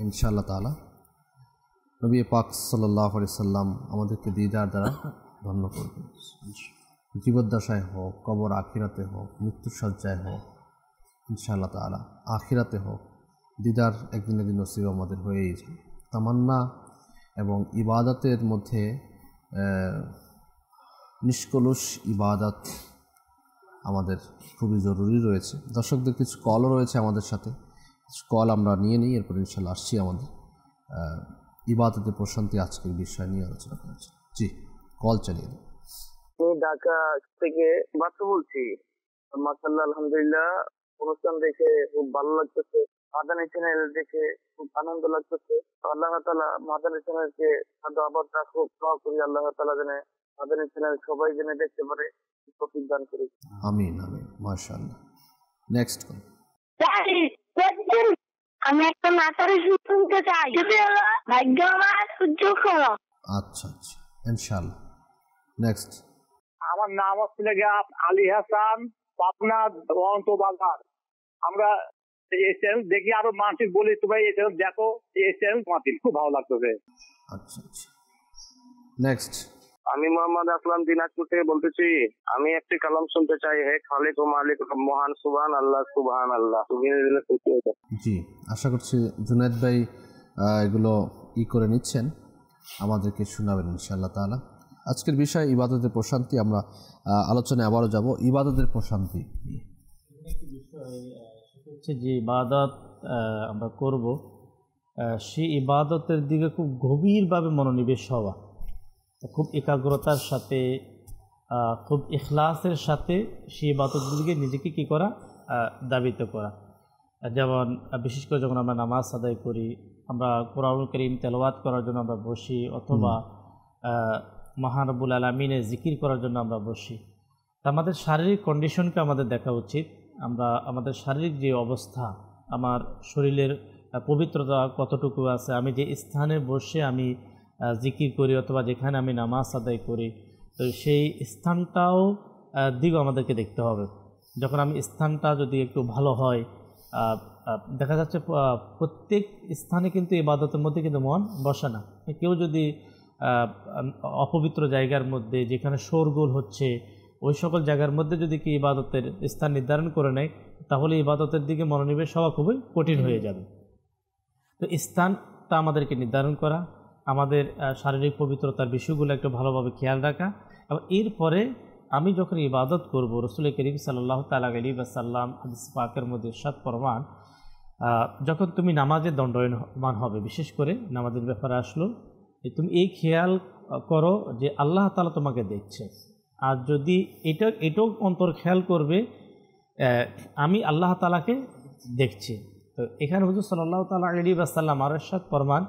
S2: ইনশাআল্লাহ তাআলা নবী পাক সাল্লাল্লাহু আলাইহি সাল্লাম আমাদেরকে দিদার দ্বারা ধন্য করবেন। জীবদ্দশায় হোক কবর আখিরাতে হোক মৃত্যুসজ্জায় হোক ইনশাআল্লাহ তাআলা আখিরাতে হোক, দিদার একদিন একদিন নসিব আমাদের হয়েই যায়। তামান্না এবং ইবাদতের মধ্যে নিষ্কলুষ ইবাদত আমাদের খুবই জরুরি রয়েছে। দর্শকদের কিছু কলও রয়েছে আমাদের সাথে, কিছু কল আমরা নিয়ে নিই, এরপর ইনশাআল্লাহ আসছি আমাদের ইবাদতের প্রশান্তি আজকের বিষয় নিয়ে আলোচনা করেছি। জি, কল চালিয়ে দিন।
S5: আমি ঢাকা থেকে বাচ্চা বলছি। মাশাআল্লাহ, আলহামদুলিল্লাহ, অনুষ্ঠান দেখে খুব ভালো লাগতেছে। মাদানী চ্যানেল দেখে খুব আনন্দ লাগতেছে। আল্লাহ তাআলা মাদানী চ্যানেলকে আবার রাখুক, দোয়া করি আল্লাহ তাআলা যেন মাদানী চ্যানেল সবাই যেন দেখতে পারে, তৌফিক দান করি।
S2: আমিন আমিন, মাশাআল্লাহ। Next call.
S6: আমি একটা মাতারি শুনতে চাই, যদি ভাগ্য আমার সুযোগ হলো।
S2: আচ্ছা আচ্ছা, ইনশাআল্লাহ। নেক্সট।
S7: আমার নাম হচ্ছে আলী হাসান, পাবনা অন্ত বাজার। আমরা এই চ্যানেল দেখি, আরো মানুষ বলি তো ভাই এই চ্যানেল দেখো, এই চ্যানেল তোমাদের খুব ভালো লাগতেছে।
S2: আচ্ছা আচ্ছা, নেক্সট।
S5: আমি মোহাম্মদ আসলাম দিনাজপুর থেকে বলতেছি। আমি একটি কালাম শুনতে চাই। হে খালিক ও মালিক মহান, সুবহান আল্লাহ, সুবহান আল্লাহ।
S2: জি, আশা করছি জুনায়েদ ভাই এগুলো করে নিচ্ছেন, আমাদেরকে শোনাবেন ইনশাআল্লাহ তাআলা। আজকের বিষয় ইবাদতের প্রশান্তি। আমরা আলোচনায় আবারও যাব ইবাদতের প্রশান্তি।
S4: হচ্ছে যে ইবাদত আমরা করব, সেই ইবাদতের দিকে খুব গভীরভাবে মনোনিবেশ হওয়া, খুব একাগ্রতার সাথে, খুব ইখলাসের সাথে সেই ইবাদতের দিকে নিজেকে কী করা, দাবিত করা। যেমন বিশেষ করে যখন আমরা নামাজ আদায় করি, আমরা কোরআনুল কারীম তেলাওয়াত করার জন্য আমরা বসি, অথবা মহান রব্বুল আলামিনের জিকির করার জন্য আমরা বসি। তা আমাদের শারীরিক কন্ডিশনকে আমাদের দেখা উচিত। আমরা আমাদের শারীরিক যে অবস্থা, আমার শরীরের পবিত্রতা কতটুকু আছে, আমি যে স্থানে বসে আমি জিকির করি অথবা যেখানে আমি নামাজ আদায় করি, তো সেই স্থানটাও দিকও আমাদেরকে দেখতে হবে। যখন আমি স্থানটা যদি একটু ভালো হয়, দেখা যাচ্ছে প্রত্যেক স্থানে কিন্তু ইবাদতের মধ্যে কিন্তু মন বসে না। কেউ যদি অপবিত্র জায়গার মধ্যে, যেখানে শোরগোল হচ্ছে, ওই সকল জায়গার মধ্যে যদি কি ইবাদতের স্থান নির্ধারণ করে নেয়, তাহলে ইবাদতের দিকে মনোনিবেশ হওয়া খুবই কঠিন হয়ে যাবে। তো স্থানটা আমাদেরকে নির্ধারণ করা, আমাদের শারীরিক পবিত্রতার বিষয়গুলো একটু ভালোভাবে খেয়াল রাখা, এবং এরপরে আমি যখন ইবাদত করব, রাসূল করিম সাল্লাল্লাহু তাআলা আলাইহি ওয়াসাল্লাম হাদিস পাকের মধ্যে ইরশাদ ফরমান, যখন তুমি নামাজে দণ্ডায়মান হবে, বিশেষ করে নামাজের ব্যাপারে আসলো, তুমি এই খেয়াল করো যে আল্লাহ তাআলা তোমাকে দেখছে। আর যদি এটাও অন্তর খেয়াল করবে আমি আল্লাহ তাআলাকে দেখছি। তো এখানে হুজুর সাল্লাল্লাহু তাআলা আলাইহি ওয়াসাল্লাম আর ইরশাদ ফরমান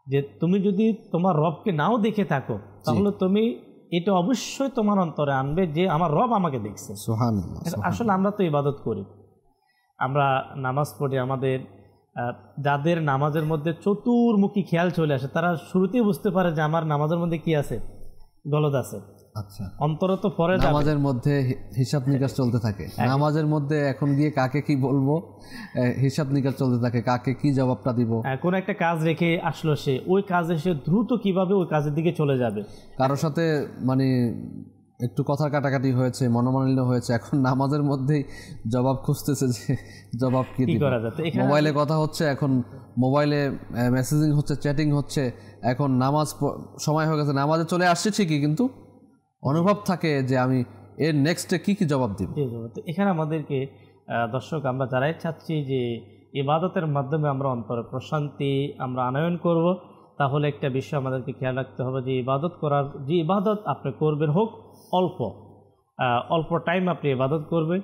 S4: যে তুমি যদি তোমার রবকে নাও দেখে থাকো, তাহলে তুমি এটা অবশ্যই তোমার অন্তরে আনবে যে আমার রব আমাকে দেখছে।
S2: সুবহানাল্লাহ।
S4: আসলে আমরা তো ইবাদত করি, আমরা নামাজ পড়ি, আমাদের যাদের নামাজের মধ্যে চতুর্মুখী খেয়াল চলে আসে, তারা শুরুতেই বুঝতে পারে যে আমার নামাজের মধ্যে কি আছে, গলদ আছে।
S2: আচ্ছা,
S4: অন্তরে তো পরে
S2: নামাজের মধ্যে হিসাব নিকাশ চলতে থাকে, নামাজের মধ্যে এখন গিয়ে কাকে কি বলবো হিসাব নিকাশ চলতে থাকে, কাকে কি জবাবটা দিব।
S4: কোন একটা কাজ রেখে আসলো সে, ওই কাজে সে দ্রুত কিভাবে ওই কাজের দিকে চলে যাবে।
S2: কারোর সাথে মানে একটু কথা কাটাকাটি হয়েছে, মনোমালিন্য হয়েছে, এখন নামাজের মধ্যেই জবাব খুঁজতেছে যে জবাব কি
S4: করা যাবে।
S2: মোবাইলে কথা হচ্ছে, এখন মোবাইলে মেসেজিং হচ্ছে, চ্যাটিং হচ্ছে, এখন নামাজ সময় হয়ে গেছে, নামাজে চলে আসছে ঠিকই, কিন্তু অনুভব থাকে যে আমি এর নেক্সটে কি কি জবাব দিব।
S4: তো এখানে আমাদেরকে দর্শক, আমরা যারাই চাচ্ছি যে ইবাদতের মাধ্যমে আমরা অন্তরে প্রশান্তি আমরা আনয়ন করব, তাহলে একটা বিষয় আমাদেরকে খেয়াল রাখতে হবে যে ইবাদত করার, যে ইবাদত আপনি করবেন হোক অল্প টাইম আপনি ইবাদত করবেন,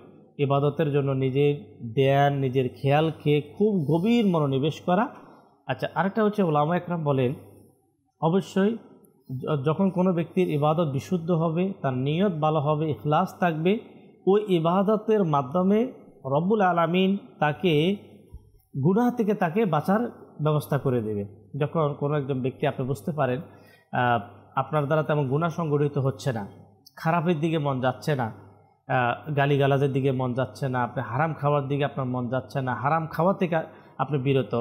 S4: ইবাদতের জন্য নিজের ধ্যান, নিজের খেয়ালকে খুব গভীর মনোনিবেশ করা। আচ্ছা, আরেকটা হচ্ছে উলামা একরাম বলেন, অবশ্যই যখন কোনো ব্যক্তির ইবাদত বিশুদ্ধ হবে, তার নিয়ত ভালো হবে, ইখলাস থাকবে, ওই ইবাদতের মাধ্যমে রব্বুল আলামিন তাকে গুনাহ থেকে তাকে বাঁচার ব্যবস্থা করে দেবে। যখন কোনো একজন ব্যক্তি, আপনি বুঝতে পারেন আপনার দ্বারা তেমন গুনাহ সংগঠিত হচ্ছে না, খারাপের দিকে মন যাচ্ছে না, গালিগালাজের দিকে মন যাচ্ছে না, আপনি হারাম খাওয়ার দিকে আপনার মন যাচ্ছে না, হারাম খাওয়া থেকে আপনি বিরত,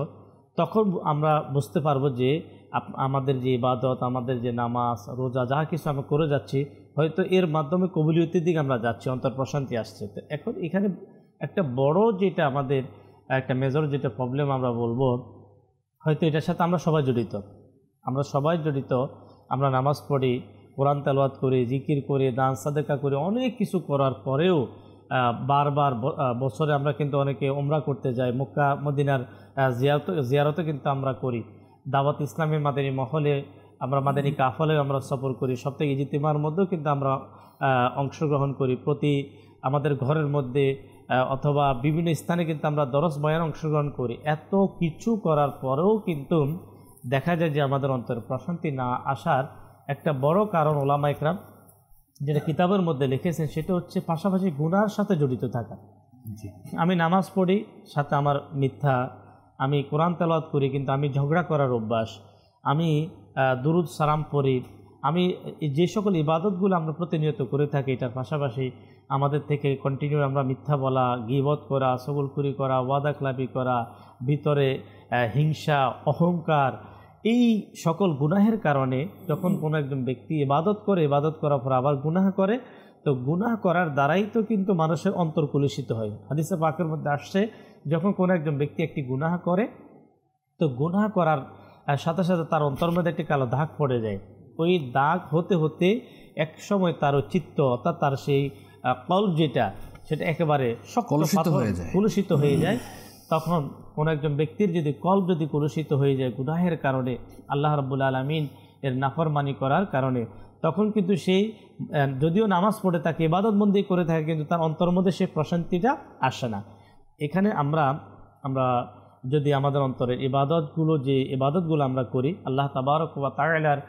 S4: তখন আমরা বুঝতে পারবো যে আমাদের যে ইবাদত, আমাদের যে নামাজ রোজা যা কিছু আমরা করে যাচ্ছি, হয়তো এর মাধ্যমে কবুলিয়তের দিকে আমরা যাচ্ছি, অন্তর প্রশান্তি আসছে। তো এখন এখানে একটা বড় যেটা আমাদের একটা মেজর যেটা প্রবলেম আমরা বলবো, হয়তো এটার সাথে আমরা সবাই জড়িত, আমরা নামাজ পড়ি, কোরআন তেলাওয়াত করি, জিকির করি, দান সাদেকা করি, অনেক কিছু করার পরেও বারবার বছরে আমরা কিন্তু অনেকে উমরা করতে যাই, মক্কা মদিনার জিয়ারতও কিন্তু আমরা করি, দাওয়াত ইসলামী মাদানী মহলে আমরা মাদানী কাফলে আমরা সফর করি, সপ্তাহে ইজতিমার মধ্যেও কিন্তু আমরা অংশগ্রহণ করি, প্রতি আমাদের ঘরের মধ্যে অথবা বিভিন্ন স্থানে কিন্তু আমরা দরস বয়ান অংশগ্রহণ করি। এত কিছু করার পরেও কিন্তু দেখা যায় যে আমাদের অন্তরে প্রশান্তি না আসার একটা বড় কারণ ওলামা ইকরাম যেটা কিতাবের মধ্যে লিখেছেন সেটা হচ্ছে পাশাপাশি গুনার সাথে জড়িত থাকা। আমি নামাজ পড়ি, সাথে আমার মিথ্যা, আমি কোরআন তেলাওয়াত করি কিন্তু আমি ঝগড়া করার অভ্যাস, আমি দুরুদ সালাম পড়ি, আমি যে সকল ইবাদতগুলো আমরা প্রতিনিয়ত করে থাকি এটার পাশাপাশি আমাদের থেকে কন্টিনিউ আমরা মিথ্যা বলা, গীবত করা, সগলখুরি করা, ওয়াদা খেলাপি করা, ভিতরে হিংসা, অহংকার, এই সকল গুনাহের কারণে যখন কোনো একজন ব্যক্তি ইবাদত করার পর আবার গুনাহ করে, তো গুনাহ করার দ্বারাই তো কিন্তু মানুষের অন্তর কলুষিত হয়। হাদিসে পাকের মধ্যে আসছে যখন কোনো একজন ব্যক্তি একটি গুনাহ করে, তো গুনাহ করার সাথে সাথে তার অন্তর মধ্যে একটি কালো দাগ পড়ে যায়। ওই দাগ হতে হতে এক সময় তার চিত্ত অর্থাৎ তার সেই কলব যেটা সেটা একেবারে কলুষিত হয়ে যায়। তখন কোনো একজন ব্যক্তির যদি কলব যদি কলুষিত হয়ে যায় গুনাহের কারণে, আল্লাহ রাব্বুল আলামিন এর নাফরমানি করার কারণে, তখন কিন্তু সেই যদিও নামাজ পড়ে থাকে, ইবাদত বন্দি করে থাকে, কিন্তু তার অন্তর মধ্যে সেই প্রশান্তিটা আসে না। এখানে আমরা যদি আমাদের অন্তরের ইবাদতগুলো আমরা করি, আল্লাহ তাবারক ওয়া তাআলার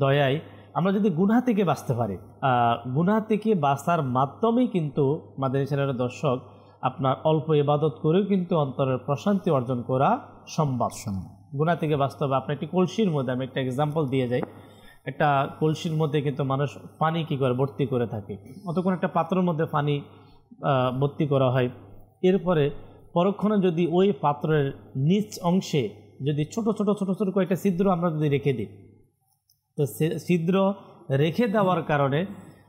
S4: দয়ায় আমরা যদি গুনাহ থেকে বাঁচতে পারি, গুনাহ থেকে বাঁচার মাধ্যমেই কিন্তু মাদানী চ্যানেলের দর্শক আপনার অল্প ইবাদত করেও কিন্তু অন্তরের প্রশান্তি অর্জন করা সম্ভব। গুনাহ থেকে বাঁচতে হবে। আপনার একটি কলসির মধ্যে আমি একটা এক্সাম্পল দিয়ে যাই, একটা কলসির মধ্যে কিন্তু মানুষ পানি কী করে ভর্তি করে থাকে, অতক্ষণ একটা পাত্রের মধ্যে পানি ভর্তি করা হয়। এরপরে পরক্ষণে যদি ওই পাত্রের নিচ অংশে যদি ছোট ছোট কয়েকটা ছিদ্র আমরা যদি রেখে দিই, তো ছিদ্র রেখে দেওয়ার কারণে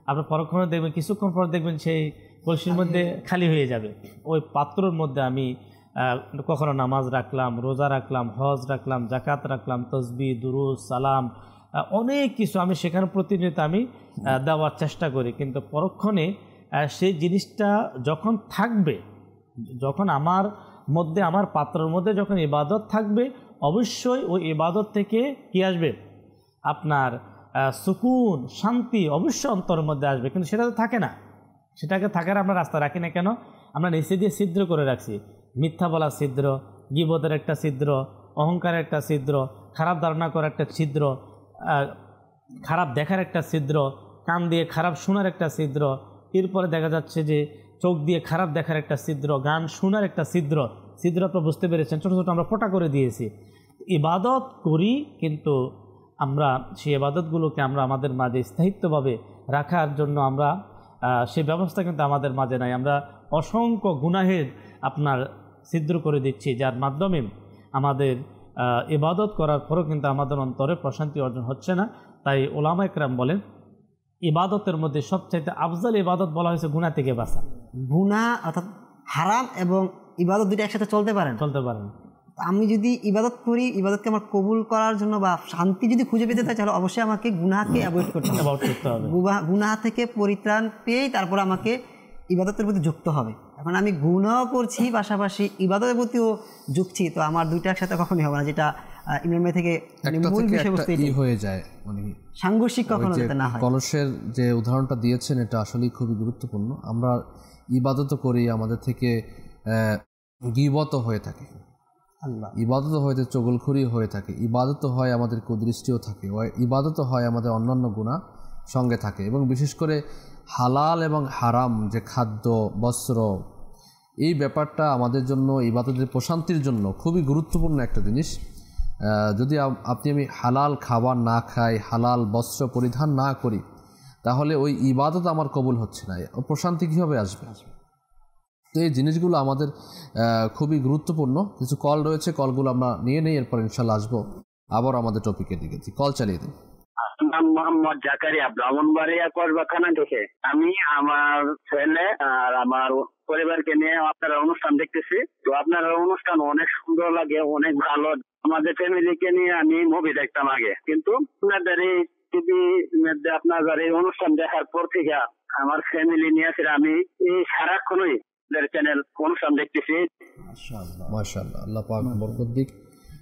S4: আপনার পরক্ষণে দেখবেন কিছুক্ষণ পর দেখবেন সেই কলসির মধ্যে খালি হয়ে যাবে। ওই পাত্রর মধ্যে আমি কখনো নামাজ রাখলাম, রোজা রাখলাম, হজ রাখলাম, জাকাত রাখলাম, তসবিহ, দুরূদ, সালাম, অনেক কিছু আমি সেখানে প্রতিনিয়ত আমি দেওয়ার চেষ্টা করি, কিন্তু পরক্ষণে সেই জিনিসটা যখন থাকবে, যখন আমার পাত্রের মধ্যে যখন ইবাদত থাকবে, অবশ্যই ওই ইবাদত থেকে কি আসবে, আপনার সুকুন, শান্তি অবশ্যই অন্তরের মধ্যে আসবে। কিন্তু সেটা তো থাকে না, সেটাকে থাকার আমরা রাস্তা রাখি না কেন? আমরা নিচে দিয়ে ছিদ্র করে রাখছি, মিথ্যা বলার ছিদ্র, গীবতের একটা ছিদ্র, অহংকারের একটা ছিদ্র, খারাপ ধারণা করার একটা ছিদ্র, খারাপ দেখার একটা ছিদ্র, কান দিয়ে খারাপ শোনার একটা ছিদ্র, এরপরে দেখা যাচ্ছে যে চোখ দিয়ে খারাপ দেখার একটা ছিদ্র, গান শোনার একটা ছিদ্র আপনারা বুঝতে পেরেছেন, ছোটো ছোটো আমরা ফোঁটা করে দিয়েছি। ইবাদত করি কিন্তু আমরা সেই ইবাদতগুলোকে আমরা আমাদের মাঝে স্থায়িত্বভাবে রাখার জন্য আমরা সেই ব্যবস্থা কিন্তু আমাদের মাঝে নাই। আমরা অসংখ্য গুনাহের আপনার ছিদ্র করে দিচ্ছি, যার মাধ্যমে আমাদের ইবাদত করার পরও কিন্তু আমাদের অন্তরে প্রশান্তি অর্জন হচ্ছে না। তাই ওলামা ইকরাম বলেন ইবাদতের মধ্যে সবচাইতে আফজাল ইবাদত বলা হয়েছে গুনাহ থেকে বাঁচা।
S1: গুনাহ অর্থাৎ হারাম এবং ইবাদত দুটো একসাথে চলতে পারে না। আমি যদি ইবাদত করি, ইবাদতকে আমার কবুল করার জন্য বা শান্তি যদি খুঁজে পেতে চাই, তাহলে অবশ্যই আমাকে গুনাহকে অ্যাভয়েড করতে হবে। গুনাহ থেকে পরিত্রাণ পেয়েই তারপর আমাকে ইবাদতের প্রতি যুক্ত হবে। এখন আমি গুনাহ করছি পাশাপাশি ইবাদতের প্রতিও যুক্তি, তো আমার দুইটা একসাথে কখনোই হবে না, যেটা ইমাম ভাই থেকে মূল বিষয়বস্তু
S2: হয়ে যায়, মানে
S1: সাংঘর্ষিক কখনো যাতে না হয়।
S2: কলসের যে উদাহরণটা দিয়েছেন এটা আসলেই খুবই গুরুত্বপূর্ণ। আমরা ইবাদত করি, আমাদের থেকে গীবত হয়ে থাকে, ইবাদত হয়ে চগলখুরি হয়ে থাকে, ইবাদত হয় আমাদের কুদৃষ্টিও থাকে, ইবাদত হয় আমাদের অন্যান্য গুনাহ সঙ্গে থাকে। এবং বিশেষ করে হালাল এবং হারাম যে খাদ্য, বস্ত্র, এই ব্যাপারটা আমাদের জন্য ইবাদতের প্রশান্তির জন্য খুবই গুরুত্বপূর্ণ একটা জিনিস। যদি আমি হালাল খাবার না খাই, হালাল বস্ত্র পরিধান না করি, তাহলে ওই ইবাদত আমার কবুল হচ্ছে না, প্রশান্তি কীভাবে আসবে? তো এই জিনিসগুলো আমাদের খুবই গুরুত্বপূর্ণ। কিছু কল রয়েছে, কলগুলো আমরা নিয়ে নেই, এরপর ইনশাল্লাহ আসবো আবার আমাদের টপিকের দিকে। কল চালিয়ে দিন।
S5: আসসালামু নাম মোহাম্মদ জাকারিয়া, ব্রাহ্মণবাড়িয়া কসবাখানা থেকে। আমি আমার ছেলে আর আমার পরিবারকে নিয়ে আপনারা অনুষ্ঠান দেখতেছি। তো আপনার অনুষ্ঠান অনেক সুন্দর লাগে, অনেক ভালো। আমাদের ফ্যামিলিকে নিয়ে আমি মুভি দেখতাম আগে, কিন্তু আপনাদের এই টিভি আপনাদের এই অনুষ্ঠান দেখার পর থেকে আমার ফ্যামিলি নিয়ে আমি এই সারাক্ষণই চ্যানেল অনুষ্ঠান দেখতেছি।
S1: মাশাআল্লাহ।
S2: মাশাআল্লাহ, আল্লাহ পাক বরকত দিক।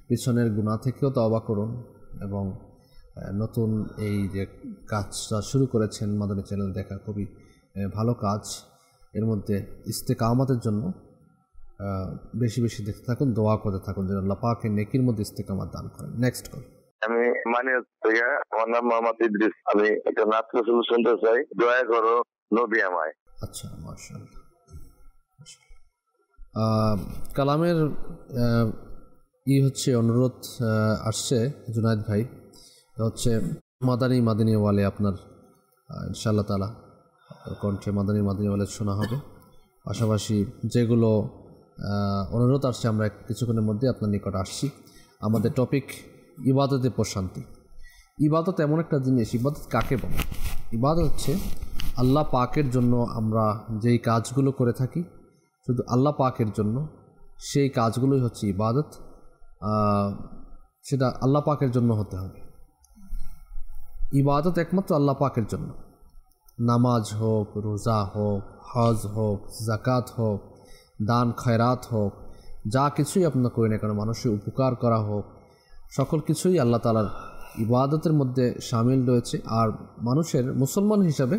S2: পিছনের গুনাহ থেকেও তওবা করুন এবং নতুন এই যে কাজটা শুরু করেছেন মাদানী চ্যানেল দেখা, খুবই ভালো কাজ। এর মধ্যে ইস্তেকামতের জন্য বেশি বেশি দেখতে থাকুন, দোয়া করতে থাকুন যেন আল্লাহ পাকের নেকির মধ্যে ইস্তেকামত দান করেন। Next call.
S8: আমি থেকে, আমার নাম মোহাম্মদ ইদ্রিস। আমি একটা নাত রাসূল শুনতে চাই, দোয়া করো নবী আমায়।
S2: আচ্ছা, মাশাআল্লাহ। কালামের হচ্ছে অনুরোধ আসছে জুনায়েদ ভাই, হচ্ছে মাদানী ওয়ালে আপনার ইনশাআল্লাহ তাআলা কণ্ঠে মাদানী ওয়ালে শোনা হবে। পাশাপাশি যেগুলো অনুরোধ আসছে আমরা কিছুক্ষণের মধ্যে আপনার নিকট আসছি। আমাদের টপিক ইবাদতে প্রশান্তি। ইবাদত এমন একটা জিনিস, ইবাদত কাকে বলে? ইবাদত হচ্ছে আল্লাহ পাকের জন্য আমরা যেই কাজগুলো করে থাকি শুধু আল্লাহ পাকের জন্য, সেই কাজগুলোই হচ্ছে ইবাদত। সেটা আল্লাহ পাকের জন্য হতে হবে। ইবাদত একমাত্র আল্লাহ পাকের জন্য। নামাজ হোক, রোজা হোক, হজ হোক, জাকাত হোক, দান খয়রাত হোক, যা কিছুই আপনার করি না কেন, মানুষের উপকার করা হোক, সকল কিছুই আল্লাহ তাআলার ইবাদতের মধ্যে শামিল রয়েছে। আর মানুষের মুসলমান হিসাবে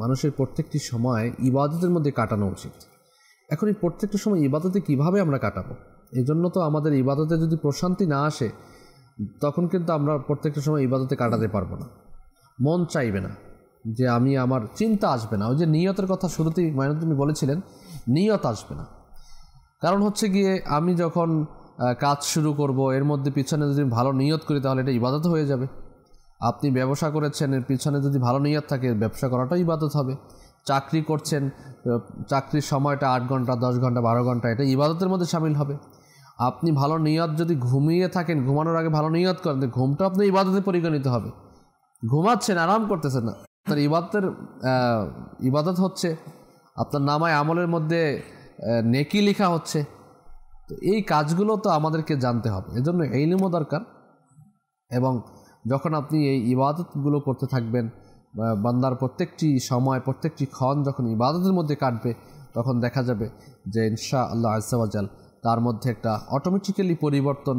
S2: মানুষের প্রত্যেকটি সময় ইবাদতের মধ্যে কাটানো উচিত। এখন এই প্রত্যেকটা সময় ইবাদতে কিভাবে আমরা কাটাবো? এই জন্য তো আমাদের ইবাদতে যদি প্রশান্তি না আসে, তখন কিন্তু আমরা প্রত্যেকটা সময় ইবাদতে কাটাতে পারবো না। মন চাইবে না, যে আমার চিন্তা আসবে না। ওই যে নিয়তের কথা শুরুতেই মাইনুদ্দিন বলেছিলেন, নিয়ত আসবে না। কারণ হচ্ছে গিয়ে আমি যখন কাজ শুরু করব, এর মধ্যে পিছনে যদি ভালো নিয়ত করি তাহলে এটা ইবাদত হয়ে যাবে। আপনি ব্যবসা করেছেন, এর পিছনে যদি ভালো নিয়ত থাকে, ব্যবসা করাটাও ইবাদত হবে। চাকরি করছেন, চাকরির সময়টা 8 ঘন্টা, 10 ঘন্টা, 12 ঘন্টা, এটা ইবাদতের মধ্যে শামিল হবে। আপনি ভালো নিয়ত যদি ঘুমিয়ে থাকেন, ঘুমানোর আগে ভালো নিয়ত করেন, ঘুমটা আপনি ইবাদতে পরিগণিত হবে। ঘুমাচ্ছেন, আরাম করতেছেন না, তার ইবাদত হচ্ছে। আপনার নামায় আমলের মধ্যে নেকি লেখা হচ্ছে। তো এই কাজগুলো তো আমাদেরকে জানতে হবে, এজন্য ইলমও দরকার। এবং যখন আপনি এই ইবাদতগুলো করতে থাকবেন, বান্দার প্রত্যেকটি সময়, প্রত্যেকটি ক্ষণ যখন ইবাদতের মধ্যে কাটবে, তখন দেখা যাবে যে ইনশাআল্লাহ আযজা ওয়া জাল তার মধ্যে একটা অটোমেটিক্যালি পরিবর্তন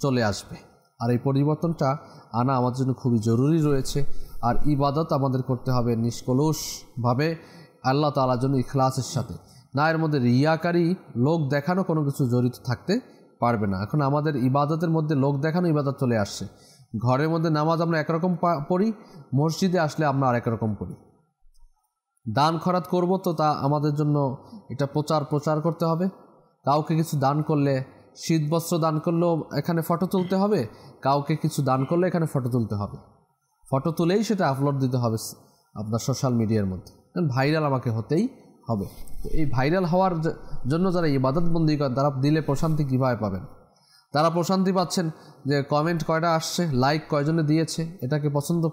S2: চলে আসবে। আর এই পরিবর্তনটা আনা আমাদের জন্য খুবই জরুরি রয়েছে। আর ইবাদত আমাদের করতে হবে নিষ্কলুষভাবে, আল্লাহ তাআলার জন্য ইখলাসের সাথে। না এর মধ্যে রিয়াকারী, লোক দেখানো কোনো কিছু জড়িত থাকতে পারবে না। এখন আমাদের ইবাদতের মধ্যে লোক দেখানো ইবাদত চলে আসছে। ঘরের মধ্যে নামাজ আমরা একরকম পড়ি, মসজিদে আসলে আমরা আরেক রকম পড়ি। দান খয়রাত করব তো তা আমাদের জন্য এটা প্রচার করতে হবে। কাউকে কিছু দান করলে, শীতবস্ত্র দান করলেও এখানে ফটো তুলতে হবে, কাউকে কিছু দান করলে এখানে ফটো তুলতে হবে। ফটো তুলেই সেটা আপলোড দিতে হবে আপনার সোশ্যাল মিডিয়ার মধ্যে, ভাইরাল আমাকে হতেই হবে। তো এই ভাইরাল হওয়ার জন্য যারা ইবাদতবন্দি করেন, তারা দিলে প্রশান্তি কীভাবে পাবেন? তারা প্রশান্তি পাচ্ছেন যে কমেন্ট কয়টা আসছে, লাইক কয়জনে দিয়েছে, এটাকে পছন্দ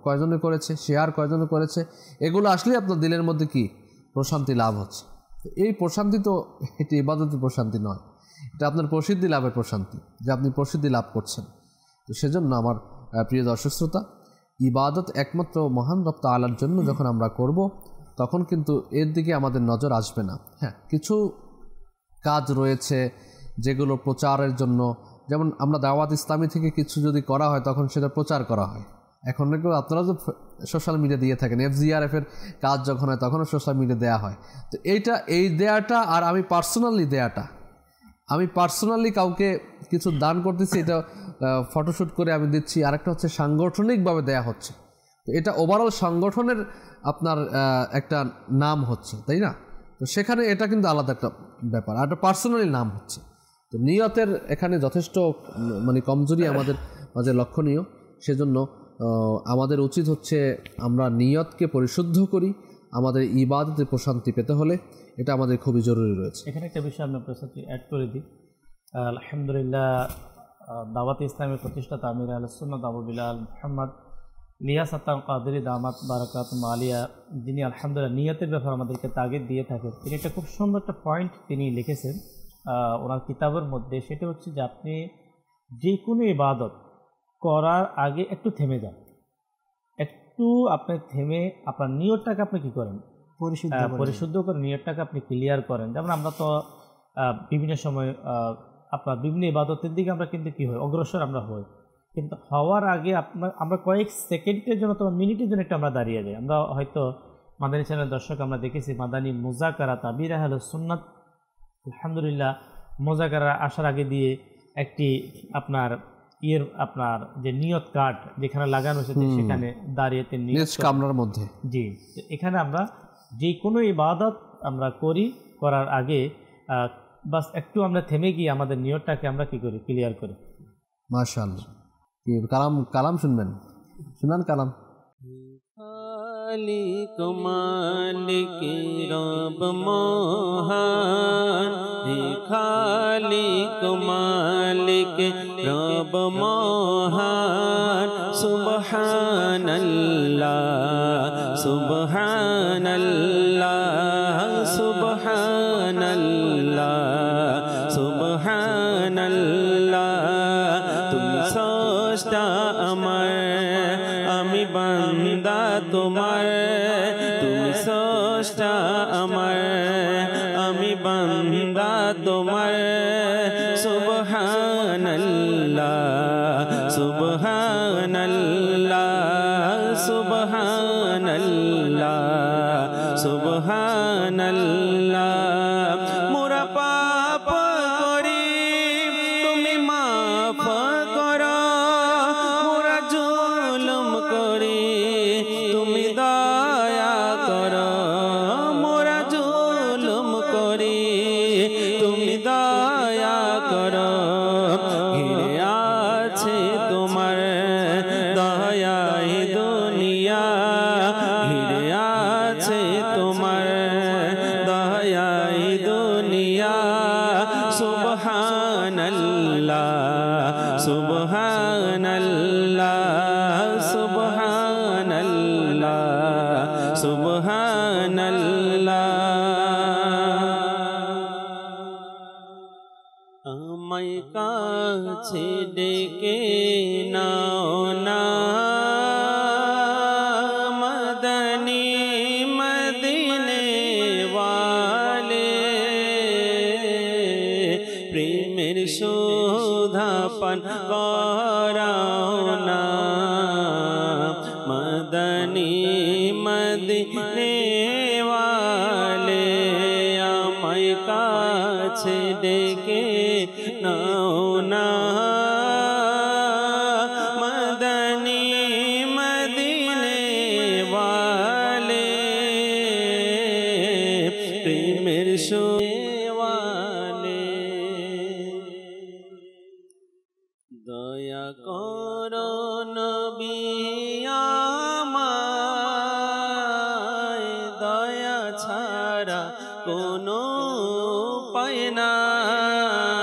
S2: কয়জনে করেছে, শেয়ার কয়জনে করেছে, এগুলো আসলেই আপনার দিলের মধ্যে কি প্রশান্তি লাভ হচ্ছে। তো এই প্রশান্তি তো এটি ইবাদতের প্রশান্তি নয়, এটা আপনার প্রসিদ্ধি লাভের প্রশান্তি, যে আপনি প্রসিদ্ধি লাভ করছেন। তো সেজন্য আমার প্রিয় দর্শক শ্রোতা, ইবাদত একমাত্র মহান রব তাআলার জন্য যখন আমরা করব, তখন কিন্তু এর দিকে আমাদের নজর আসবে না। হ্যাঁ, কিছু কাজ রয়েছে যেগুলো প্রচারের জন্য, যেমন আমরা দাওয়াত ইসলামী থেকে কিছু যদি করা হয় তখন সেটা প্রচার করা হয়। এখন আপনারা তো সোশ্যাল মিডিয়া দিয়ে থাকেন, FGRF-এর কাজ যখন হয় তখনও সোশ্যাল মিডিয়া দেওয়া হয়। তো এই দেয়াটা আর আমি পার্সোনালি কাউকে কিছু দান করতেছি, এটা ফটোশ্যুট করে আমি দিচ্ছি, আরেকটা হচ্ছে সাংগঠনিকভাবে দেয়া হচ্ছে। তো এটা ওভারঅল সংগঠনের আপনার একটা নাম হচ্ছে, তাই না? তো সেখানে এটা কিন্তু আলাদা একটা ব্যাপার, আর একটা পার্সোনালি নাম হচ্ছে। তো নিয়তের এখানে যথেষ্ট কমজোরি আমাদের মাঝে লক্ষণীয়। সেজন্য আমাদের উচিত হচ্ছে আমরা নিয়তকে পরিশুদ্ধ করি। আমাদের ইবাদতে প্রশান্তি পেতে হলে এটা আমাদের খুবই জরুরি রয়েছে।
S4: এখানে একটা বিষয় আমি আপনার সাথে অ্যাড করে দিই। আলহামদুলিল্লাহ, দাওয়াত ইসলামের প্রতিষ্ঠাতা আমির আহলে সুন্নাত আবু বিলাল মুহাম্মদ লিয়াস আত্তার কাদেরী দামাত বারাকাতুম আলিয়া, যিনি আলহামদুলিল্লাহ নিয়তের ব্যাপারে আমাদেরকে তাগিদ দিয়ে থাকেন। তিনি একটা খুব সুন্দর একটা পয়েন্ট তিনি লিখেছেন ওনার কিতাবের মধ্যে, সেটা হচ্ছে যে আপনি যে কোনো ইবাদত করার আগে একটু থেমে যান, একটু আপনি থেমে আপনার নিয়তটাকে আপনি কী করেন, পরিশুদ্ধ করে নিয়তটাকে আপনি ক্লিয়ার করেন। যেমন আমরা তো বিভিন্ন সময় আপনার বিভিন্ন ইবাদতের দিকে আমরা কিন্তু কী হয়, অগ্রসর আমরা হই, কিন্তু হওয়ার আগে আমরা কয়েক সেকেন্ডের জন্য অথবা মিনিটের জন্য একটু আমরা দাঁড়িয়ে যাই। আমরা হয়তো মাদানী চ্যানেলের দর্শক আমরা দেখেছি মাদানী মুজাকারাত আমির আহলে সুন্নাত আলহামদুলিল্লাহ মুজাকারা আসার আগে দিয়ে একটি আপনার আপনার যে নিয়ত কার্ড যেখানে লাগানো হয়েছে সেখানে দাঁড়িয়ে
S2: কামরার মধ্যে,
S4: জি, এখানে আমরা যে কোনো ইবাদত আমরা করার আগে বাস একটু আমরা থেমে গিয়ে আমাদের নিয়তটাকে আমরা কি করি, ক্লিয়ার করি।
S2: মাশাআল্লাহ। কালাম শুনবেন, শুনান কালাম।
S3: খালিক মালিক রব মহান, খালিক মালিক রব মহান, সুবহানাল্লাহ সুবহানাল্লাহ সুবহানাল্লাহ সুবহানাল্লাহ। তুমি স্রষ্টা আমার, আমি বান্দা তোমার, তুমি স্রষ্টা আমার, আমি বান্দা তোমার, সুবহানাল্লাহ সুবহানাল্লাহ সুবহানাল্লাহ সুবহানাল্লাহ। মোরা পাপ করি তুমি মাফ করো, মোরা জুলুম করি তুমি দয়া করো, মোরা জুলুম করি তুমি দয়া করো। ঘিরে আছে তোমার দয়াই দুনিয়া, ঘিরে আছে তোমার দয়াই দুনিয়া, সুবহানাল্লাহ সুবহানাল্লাহ সুবহানাল্লাহ সুবহানাল্লাহ। আমায় কাছে ডেকে নাও না মদনী মদিনে ওয়ালে, প্রেমের সুধা পান করাও না মদনী মদিনে ওয়ালে। আমায় কাছে ডেকে নাও না মদনী মদিনে ওয়ালে, প্রেমের সুওয়ালে। দয়া করো নবী আমায়, দয়া ছাড়া কোনো উপায় নাই।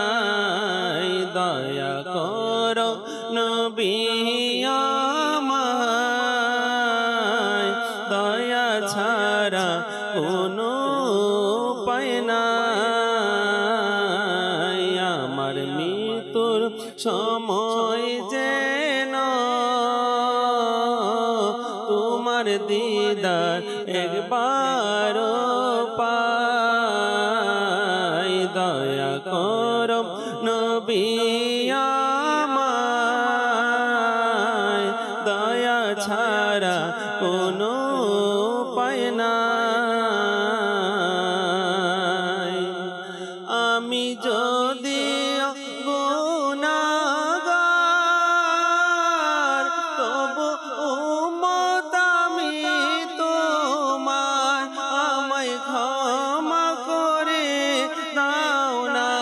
S3: দয়া করো নবী আমায়, দয়া ছাড়া কোনো উপায় নাই। আমার মৃত্যুর সময় যেন তোমার দিদার একবার পাই। দয়া করো নবী আমায়, দয়া ছাড়া কোনো উপায় নাই। আমি যদি গুনাহগার, তবু উম্মত আমি তোমার, আমায় ক্ষমা করে দাও না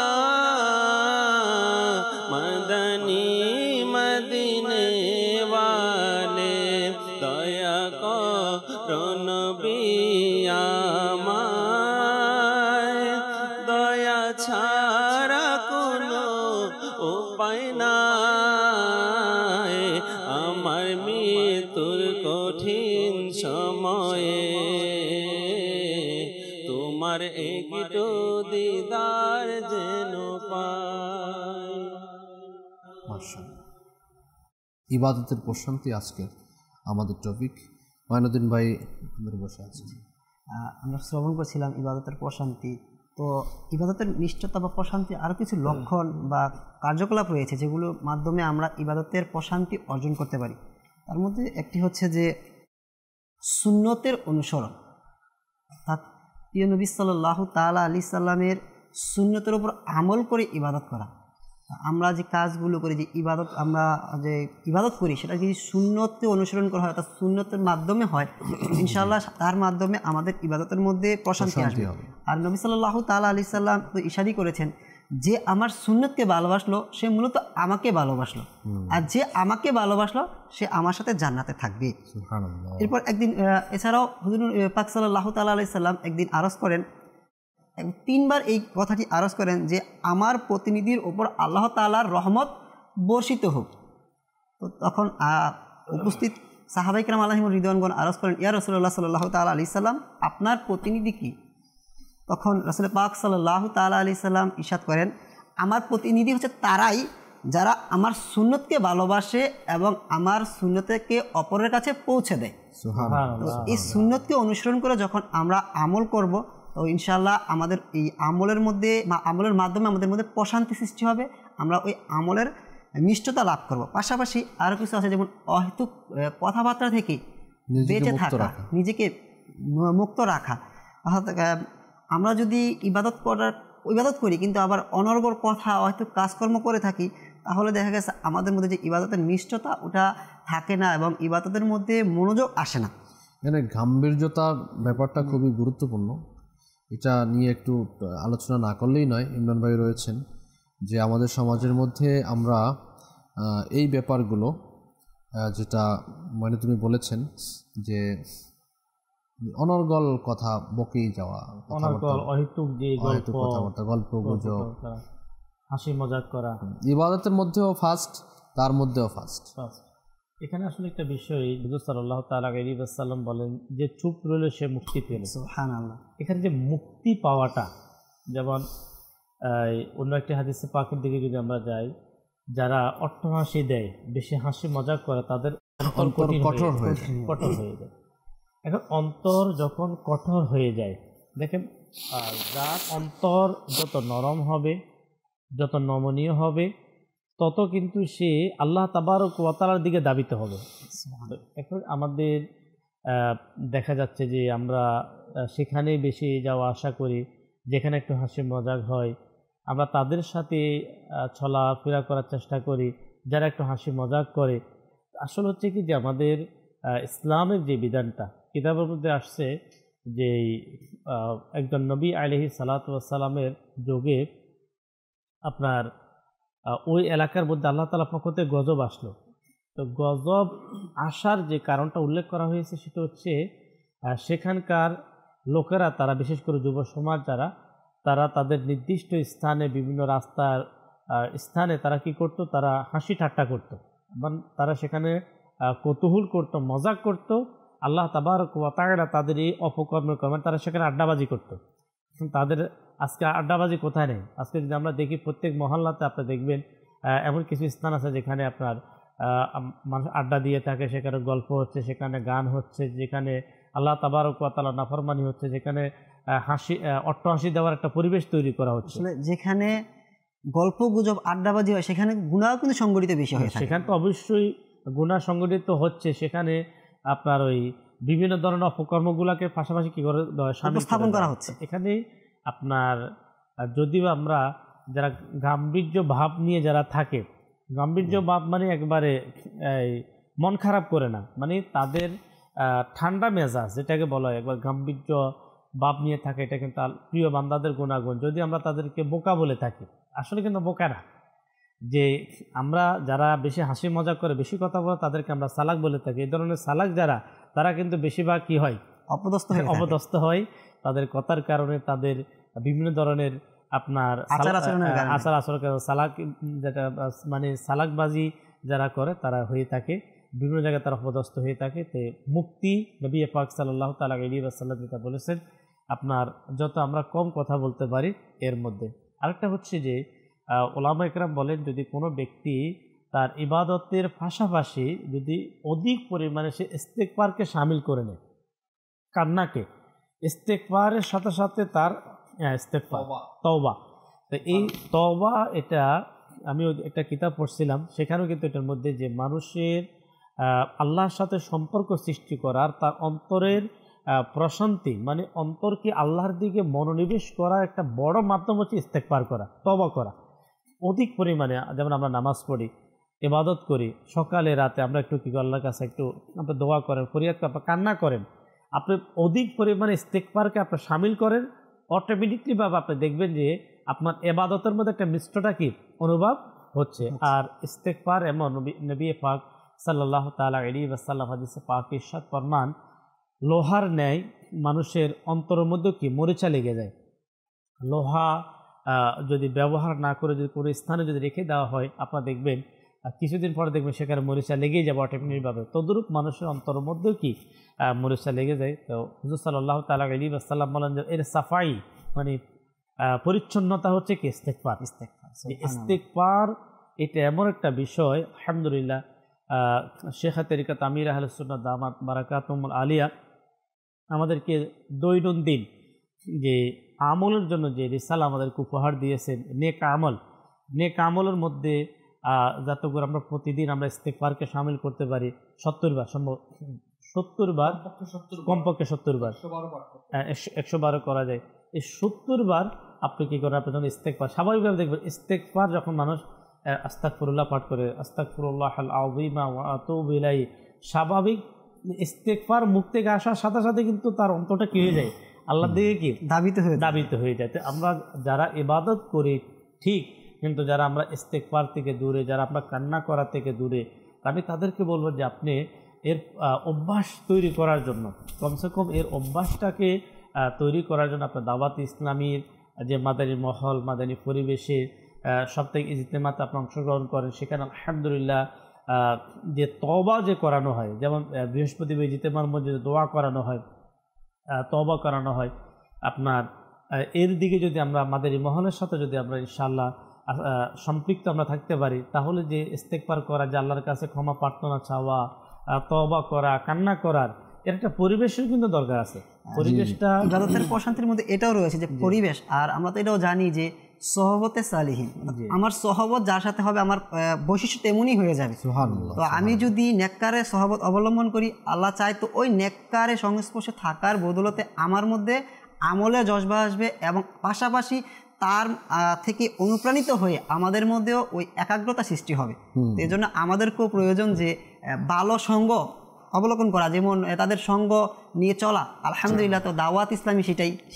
S3: মদনী মদিনে ওয়ালে। দয়া করো নবী আমায়, দয়া ছাড়া ছাড়া কোনো উপায় নাই আমার মৃত্যুর কঠিন সময়ে তোমার একটু দিদার যেন পাই।
S2: মাশাআল্লাহ। ইবাদতের প্রশান্তি আজকের আমাদের টপিক। মাইনুদ্দিন ভাই আপনাদের বসে আছেন।
S1: আমরা শ্রবণ করছিলাম ইবাদতের প্রশান্তি। তো ইবাদতের নিশ্চয়তা বা প্রশান্তি আরও কিছু লক্ষণ বা কার্যকলাপ রয়েছে যেগুলোর মাধ্যমে আমরা ইবাদতের প্রশান্তি অর্জন করতে পারি। তার মধ্যে একটি হচ্ছে যে সুন্নতের অনুসরণ, অর্থাৎ প্রিয় নবী সাল্লাল্লাহু তাআলা আলাইহি সাল্লামের সুন্নতের উপর আমল করে ইবাদত করা। আমরা যে কাজগুলো করি, যে আমরা যে ইবাদত করি, সেটা যদি সুন্নতে অনুসরণ করা হয়, অর্থাৎ সুন্নতের মাধ্যমে হয়, ইনশাআল্লাহ তার মাধ্যমে আমাদের ইবাদতের মধ্যে প্রশান্তি আসবে। আর নবী সাল্লাল্লাহু তাআলা আলাইহি সাল্লাম তো ইরশাদই করেছেন যে আমার সুন্নতকে ভালোবাসলো সে মূলত আমাকে ভালোবাসলো, আর যে আমাকে ভালোবাসলো সে আমার সাথে জান্নাতে থাকবে।
S2: সুবহানাল্লাহ।
S1: এরপর একদিন এছাড়াও হুজুর পাক সাল্লাল্লাহু তাআলা আলাইহি সাল্লাম একদিন আরজ করেন, 3 বার এই কথাটি আরজ করেন যে আমার প্রতিনিধির ওপর আল্লাহ তাআলার রহমত বর্ষিত হোক। তো তখন উপস্থিত সাহাবায়ে কেরাম আলাইহিমুর রিদওয়ানগণ আরজ করেন, ইয়া রাসূলুল্লাহ সাল্লাল্লাহু তাআলা আলাইহি সাল্লাম, আপনার প্রতিনিধি কি? তখন রাসূল পাক সাল্লাল্লাহু তাআলা আলাইহি সাল্লাম ইরশাদ করেন, আমার প্রতিনিধি হচ্ছে তারাই যারা আমার সুন্নতকে ভালোবাসে এবং আমার সুন্নতকে অপরের কাছে পৌঁছে দেয়।
S2: সুবহানাল্লাহ।
S1: তো এই সুন্নতকে অনুসরণ করে যখন আমরা আমল করব, তো ইনশাআল্লাহ আমাদের এই আমলের মাধ্যমে আমাদের মধ্যে প্রশান্তি সৃষ্টি হবে, আমরা ওই আমলের নিষ্ঠতা লাভ করব। পাশাপাশি আরও কিছু আছে, যেমন অহেতুক কথাবার্তা থেকে বেঁচে থাকা, নিজেকে মুক্ত রাখা। অর্থাৎ আমরা যদি ইবাদত করি কিন্তু আবার অনর্গল কথা, অহেতুক কাজকর্ম করে থাকি, তাহলে দেখা গেছে আমাদের মধ্যে যে ইবাদতের নিষ্ঠতা ওটা থাকে না এবং ইবাদতের মধ্যে মনোযোগ আসে না।
S2: এখানে গাম্ভীর্যতার ব্যাপারটা খুবই গুরুত্বপূর্ণ। এটা নিয়ে একটু আলোচনা না করলেই নয়। ইমরান ভাই রয়েছেন যে আমাদের সমাজের মধ্যে আমরা এই ব্যাপারগুলো যেটা মানে তুমি বলেছেন যে অনর্গল কথা বকেই যাওয়া,
S4: অনর্গল অহেতুক যে
S2: কথাবার্তা, গল্প গুজব,
S4: হাসি মজাক করা,
S2: ইবাদতের মধ্যেও ফাস্ট, তার মধ্যেও ফাস্ট।
S4: এখানে আসলে একটা বিষয় হুজুর সাল্লাল্লাহু তাআলা আলাইহি ওয়াসাল্লাম বলেন যে চুপ রইলে সে মুক্তি পেল।
S1: সুবহানাল্লাহ।
S4: এখানে যে মুক্তি পাওয়াটা, যেমন অন্য একটি হাদিসে পাকের দিকে যদি আমরা যাই, যারা অট্টহাসি দেয়, বেশি হাসি মজাক করে, তাদের অন্তর কঠোর হয়ে যায়। এখন অন্তর যখন কঠোর হয়ে যায়, দেখেন যার অন্তর যত নরম হবে, যত নমনীয় হবে, তত কিন্তু সে আল্লাহ তাবারক ওয়া তাআলার দিকে ধাবিত হবে। এখন আমাদের দেখা যাচ্ছে যে আমরা সেখানে বেশি যাওয়া আশা করি, যেখানে একটু হাসি মজাক হয়, আমরা তাদের সাথে চলাফেরা করার চেষ্টা করি যারা একটু হাসি মজাক করে। আসলে হচ্ছে কি যে আমাদের ইসলামের যে বিধানটা কিতাবের মধ্যে আসছে, যে একজন নবী আলাইহিস সালাতু ওয়াস সালামের যুগে আপনার ওই এলাকার মধ্যে আল্লাহ তাআলার পক্ষ থেকে গজব আসলো। তো গজব আসার যে কারণটা উল্লেখ করা হয়েছে সেটা হচ্ছে সেখানকার লোকেরা, তারা বিশেষ করে যুব সমাজ তারা তাদের নির্দিষ্ট স্থানে, বিভিন্ন রাস্তার স্থানে তারা কি করত, তারা হাসি ঠাট্টা করত, তারা সেখানে কৌতূহল করত, মজাক করত। আল্লাহ তাবারক ওয়া তাআলা তাদের এই অপকর্মের কারণে তারা সেখানে আড্ডাবাজি করত। তাদের আজকে আড্ডাবাজি কোথায় নেই? আজকে যদি আমরা দেখি প্রত্যেক মহল্লাতে আপনি দেখবেন এমন কিছু স্থান আছে যেখানে আপনার মানুষ আড্ডা দিয়ে থাকে, সেখানে গল্প হচ্ছে, সেখানে গান হচ্ছে, যেখানে আল্লাহ তাবারক ওয়া তাআলা নাফরমানি হচ্ছে, যেখানে অট্টহাসি দেওয়ার একটা পরিবেশ তৈরি করা হচ্ছে।
S1: যেখানে গল্প গুজব আড্ডাবাজি হয় সেখানে গুনাহ কিন্তু সংগঠিত বেশি হয়।
S4: সেখানে তো অবশ্যই গুনাহ সংগঠিত হচ্ছে, সেখানে আপনার ওই বিভিন্ন ধরনের অপকর্মগুলোকে পাশাপাশি কি করে
S1: স্থাপন করা হচ্ছে।
S4: এখানে আপনার যদিও আমরা যারা গাম্ভীর্য ভাব নিয়ে যারা থাকে, গাম্ভীর্য ভাব মানে একবারে মন খারাপ করে না, মানে তাদের ঠান্ডা মেজাজ যেটাকে বলা হয়, একবার গাম্ভীর্য ভাব নিয়ে থাকে, এটা কিন্তু প্রিয় বান্দাদের গুণাগুণ। যদি আমরা তাদেরকে বোকা বলে থাকি, আসলে কিন্তু বোকা না। যে আমরা যারা বেশি হাসি মজা করে, বেশি কথা বলে, তাদেরকে আমরা চালাক বলে থাকি। এই ধরনের চালাক যারা, তারা কিন্তু বেশিরভাগ কি হয়, অপদস্থ হয়। তাদের কথার কারণে, তাদের বিভিন্ন ধরনের আপনার
S1: আচার আচরণের কারণে।
S4: আচার আচরণ সালাক, যেটা মানে সালাকবাজি যারা করে তারা হয়ে থাকে, বিভিন্ন জায়গায় তারা অপদস্থ হয়ে থাকে। তো মুক্তি নবী পাক সাল্লাল্লাহু তাআলা আলাইহি ওয়াসাল্লাম যেটা বলেছেন, আপনার যত আমরা কম কথা বলতে পারি এর মধ্যে। আরেকটা হচ্ছে যে ওলামা ইকরাম বলেন, যদি কোনো ব্যক্তি তার ইবাদতের পাশাপাশি যদি অধিক পরিমাণে সে ইস্তেগফারকে শামিল করে নেয়, কান্নাকে, ইস্তেগফারের সাথে সাথে তার ইস্তেগফার তওবা, তো এই তওবা, এটা আমিও একটা কিতাব পড়ছিলাম, সেখানেও কিন্তু এটার মধ্যে যে মানুষের আল্লাহর সাথে সম্পর্ক সৃষ্টি করার, তার অন্তরের প্রশান্তি, মানে অন্তরকে আল্লাহর দিকে মনোনিবেশ করার একটা বড় মাধ্যম হচ্ছে ইস্তেগফার করা, তওবা করা। অধিক পরিমাণে যেমন আমরা নামাজ পড়ি, ইবাদত করি, সকালে রাতে আমরা একটু কি আল্লাহর কাছে একটু আপনি দোয়া করেন, ফরিয়াদ করেন, কান্না করেন, আপনি অধিক পরিমাণে ইস্তেগফারকে আপনি শামিল করেন, অটোমেটিকলিভাবে আপনি দেখবেন যে আপনার ইবাদতের মধ্যে একটা মিষ্টতা কি অনুভব হচ্ছে। আর ইস্তেগফার এমন, নবী পাক সাল্লাল্লাহু তাআলা আলাইহি ওয়াসাল্লাম হাদিসে পাক ইরশাদ ফরমান, লোহার ন্যায় মানুষের অন্তরের মধ্যে কি মরিচা লেগে যায়। লোহা যদি ব্যবহার না করে যদি কোনো স্থানে যদি রেখে দেওয়া হয়, আপনারা দেখবেন কিছুদিন পরে দেখবেন সেখানে মরিচা লেগেই যাবে অটোমেটিকভাবে। তদ্রূপ মানুষের অন্তরের মধ্যেও কি মরিচা লেগে যায়। তো হুজুর সাল্লাল্লাহু তাআলা আলাইহি ওয়াসাল্লাম বলেন যে এর সাফাই, মানে পরিচ্ছন্নতা হচ্ছে কি ইস্তেগফার। ইস্তেগফার এটা এমন একটা বিষয়, আলহামদুলিল্লাহ শেখ তরিকাত আমির আহলুস সুন্নাহ দামাত বারাকাতুহুমুল আলিয়া আমাদেরকে দৈনন্দিন যে আমলের জন্য যে রিসালা আমাদেরকে উপহার দিয়েছেন, নেক আমল, নেক আমলের মধ্যে যতগুলো আমরা প্রতিদিন আমরা ইস্তেগফারকে শামিল করতে পারি 70 বার, সম্ভব 70 বার, কমপক্ষে 70 বার, 112 করা যায়। এই 70 বার আপনি কি করেন, আপনি যখন ইস্তেগফার, স্বাভাবিকভাবে দেখবেন ইস্তেগফার যখন মানুষ আস্তাগফিরুল্লাহ পাঠ করে, আস্তাগফিরুল্লাহাল আযীমা ওয়া আতুবু ইলাইহি, স্বাভাবিক ইস্তেগফার মুখ থেকে আসার সাথে সাথে কিন্তু তার অন্তরটা কি হয়ে যায়, আল্লাহর দিকে কি দাবিত হয়ে যায়। আমরা যারা ইবাদত করি ঠিক, কিন্তু যারা আমরা ইস্তেগফার থেকে দূরে, যারা আমরা কান্না করা থেকে দূরে, আমি তাদেরকে বলবো যে আপনি এর অভ্যাস তৈরি করার জন্য, কমসে কম এর অভ্যাসটাকে তৈরি করার জন্য আপনার দাওয়াত ইসলামীর যে মাদানী মহল, মাদানী পরিবেশে সাপ্তাহিক ইজতেমাতে আপনি অংশগ্রহণ করেন, সেখানে আলহামদুলিল্লাহ যে তওবা যে করানো হয়, যেমন বৃহস্পতিবার ইজতেমার মধ্যে দোয়া করানো হয়, তওবা করানো হয়, আপনার এর দিকে যদি আমরা মাদানী মহলের সাথে যদি আমরা ইনশাআল্লাহ সম্পৃক্ত আমরা থাকতে পারি, তাহলে যে ইস্তেগফার করা, যে আল্লাহর কাছে ক্ষমা প্রার্থনা চাওয়া, তওবা করা, কান্না করার, এর একটা পরিবেশের কিন্তু দরকার আছে। পরিবেশটা
S1: ইবাদতের প্রশান্তির মধ্যে এটাও রয়েছে যে পরিবেশ। আর আমরা তো এটাও জানি যে সহবতে সালিহিন, আমার সহবত যার সাথে হবে আমার বৈশিষ্ট্য তেমনই হয়ে যাবে। তো আমি যদি নেককারে সহবত অবলম্বন করি, আল্লাহ চায় তো ওই নেককারে সংস্পর্শে থাকার বদলতে আমার মধ্যে আমলে জজবা আসবে, এবং পাশাপাশি তার থেকে অনুপ্রাণিত হয়ে আমাদের মধ্যেও ওই একাগ্রতা সৃষ্টি হবে। এই জন্য আমাদেরকেও প্রয়োজন যে ভালো সঙ্গ অবলোকন করা, যেমন তাদের সঙ্গ নিয়ে চলা। আলহামদুলিল্লাহ, তো দাওয়াত ইসলামী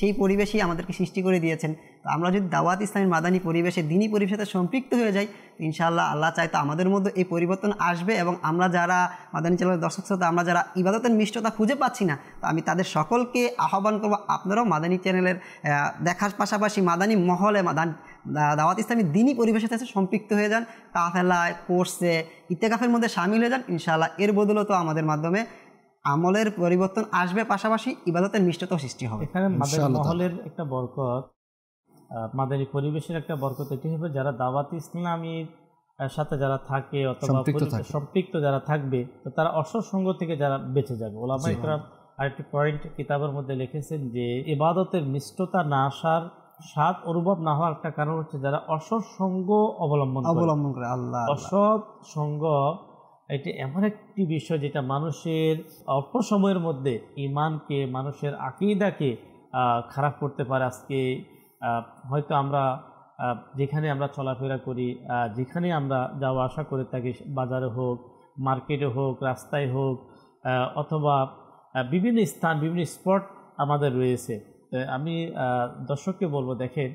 S1: সেই পরিবেশই আমাদেরকে সৃষ্টি করে দিয়েছেন। তো আমরা যদি দাওয়াত ইসলামীর মাদানী পরিবেশে, দিনী পরিবেশের সাথে সম্পৃক্ত হয়ে যাই, ইনশাআল্লাহ আল্লাহ চায় তো আমাদের মধ্যে এই পরিবর্তন আসবে। এবং আমরা যারা মাদানী চ্যানেলের দর্শক শ্রোতা, আমরা যারা ইবাদতের মিষ্টতা খুঁজে পাচ্ছি না, তো আমি তাদের সকলকে আহ্বান করবো, আপনারাও মাদানী চ্যানেলের দেখার পাশাপাশি মাদানী মহলে, দাওয়াত ইসলামীর দিনী পরিবেশের সাথে সম্পৃক্ত হয়ে যান, কাফেলায়, কোর্সে, ইত্তেকাফের মধ্যে সামিল হয়ে যান। ইনশাআল্লাহ এর বদৌলতে আমাদের মাধ্যমে আমলের পরিবর্তন আসবে, পাশাপাশি ইবাদতের মিষ্টতাও সৃষ্টি হবে।
S4: এখানে মাদানী মহলের একটা বরকত, মাদানী পরিবেশের একটা বরকত এটি হবে, যারা দাওয়াত ইসলামীর সাথে যারা থাকে অথবা সম্পৃক্ত যারা থাকবে, তো তারা অসৎ সঙ্গ থেকে যারা বেঁচে যাবে। ওলামা ইকরাম আরেকটি পয়েন্ট কিতাবের মধ্যে লিখেছেন যে ইবাদতের মিষ্টতা না আসার, স্বাদ অনুভব না হওয়ার একটা কারণ হচ্ছে যারা অসৎ সঙ্গ অবলম্বন করে। আল্লাহ, অসৎ সঙ্গ এটি এমন একটি বিষয় যেটা মানুষের অল্প সময়ের মধ্যে ইমানকে, মানুষের আকীদাকে খারাপ করতে পারে। আজকে হয়তো আমরা যেখানে আমরা চলাফেরা করি, যেখানে আমরা যাওয়া আসা করে থাকি, বাজারে হোক, মার্কেটে হোক, রাস্তায় হোক, অথবা বিভিন্ন স্থান, বিভিন্ন স্পট আমাদের রয়েছে। আমি দর্শককে বলবো, দেখেন,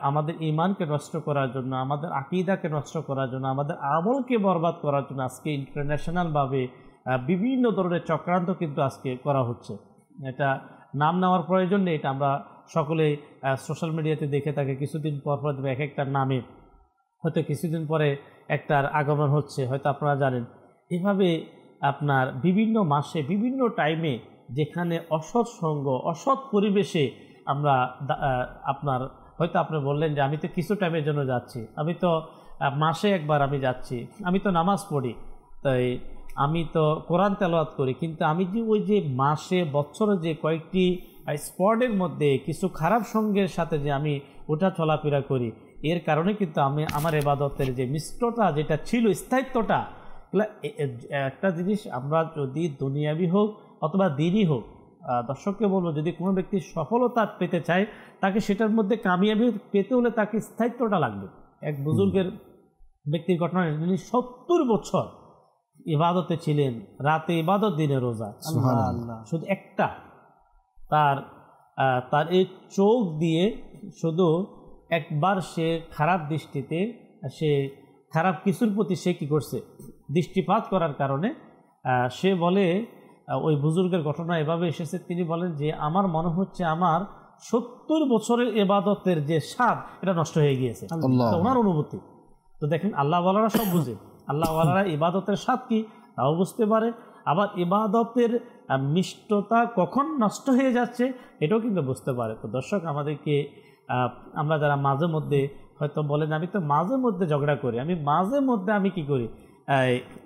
S4: আমাদের ইমানকে নষ্ট করার জন্য, আমাদের আকীদাকে নষ্ট করার জন্য, আমাদের আমলকে বরবাদ করার জন্য আজকে ইন্টারন্যাশনালভাবে বিভিন্ন ধরনের চক্রান্ত কিন্তু আজকে করা হচ্ছে। এটা নাম নেওয়ার প্রয়োজন নেই, এটা আমরা সকলেই সোশ্যাল মিডিয়াতে দেখে থাকে, কিছুদিন পর পর এক একটা নামে হয়তো কিছুদিন পরে একটার আগমন হচ্ছে, হয়তো আপনারা জানেন। এভাবে আপনার বিভিন্ন মাসে বিভিন্ন টাইমে যেখানে অসৎ সঙ্গ অসৎ পরিবেশে আমরা আপনার হয়তো আপনি বললেন যে আমি তো কিছু টাইমের জন্য যাচ্ছি, আমি তো মাসে একবার আমি যাচ্ছি, আমি তো নামাজ পড়ি, তাই আমি তো কোরআন তেলাওয়াত করি, কিন্তু আমি যে ওই যে মাসে বছরে যে কয়েকটি স্পটের মধ্যে কিছু খারাপ সঙ্গের সাথে যে আমি ওঠা চলাফেরা করি, এর কারণে কিন্তু আমি আমার ইবাদতের যে মিষ্টতা যেটা ছিল, স্থায়িত্বটা, একটা জিনিস আমরা যদি দুনিয়াবি হোক অথবা দিনই হোক, দর্শককে বলবো যদি কোনো ব্যক্তি সফলতা পেতে চায় তাকে সেটার মধ্যে কামিয়াবি পেতে হলে তাকে স্থায়িত্বটা লাগবে। এক বুজুর্গের ব্যক্তির ঘটনা, যিনি 70 বছর ইবাদতে ছিলেন, রাতে ইবাদত দিনে রোজা, শুধু একটা তার এই চোখ দিয়ে শুধু একবার সে খারাপ দৃষ্টিতে সে খারাপ কিছুর প্রতি সে কী করছে দৃষ্টিপাত করার কারণে সে বলে, ওই বুজুর্গের ঘটনা এভাবে এসেছে, তিনি বলেন যে আমার মনে হচ্ছে আমার 70 বছরের ইবাদতের যে স্বাদ এটা নষ্ট হয়ে গিয়েছে, ওনার অনুভূতি। তো দেখেন আল্লাহওয়ালারা সব বুঝে, আল্লাহওয়ালারা ইবাদতের স্বাদ কি তাও বুঝতে পারে, আবার ইবাদতের মিষ্টতা কখন নষ্ট হয়ে যাচ্ছে এটাও কিন্তু বুঝতে পারে। তো দর্শক আমাদেরকে আমরা যারা মাঝে মধ্যে হয়তো বলেন আমি তো মাঝে মধ্যে ঝগড়া করি, আমি মাঝে মধ্যে আমি কি করি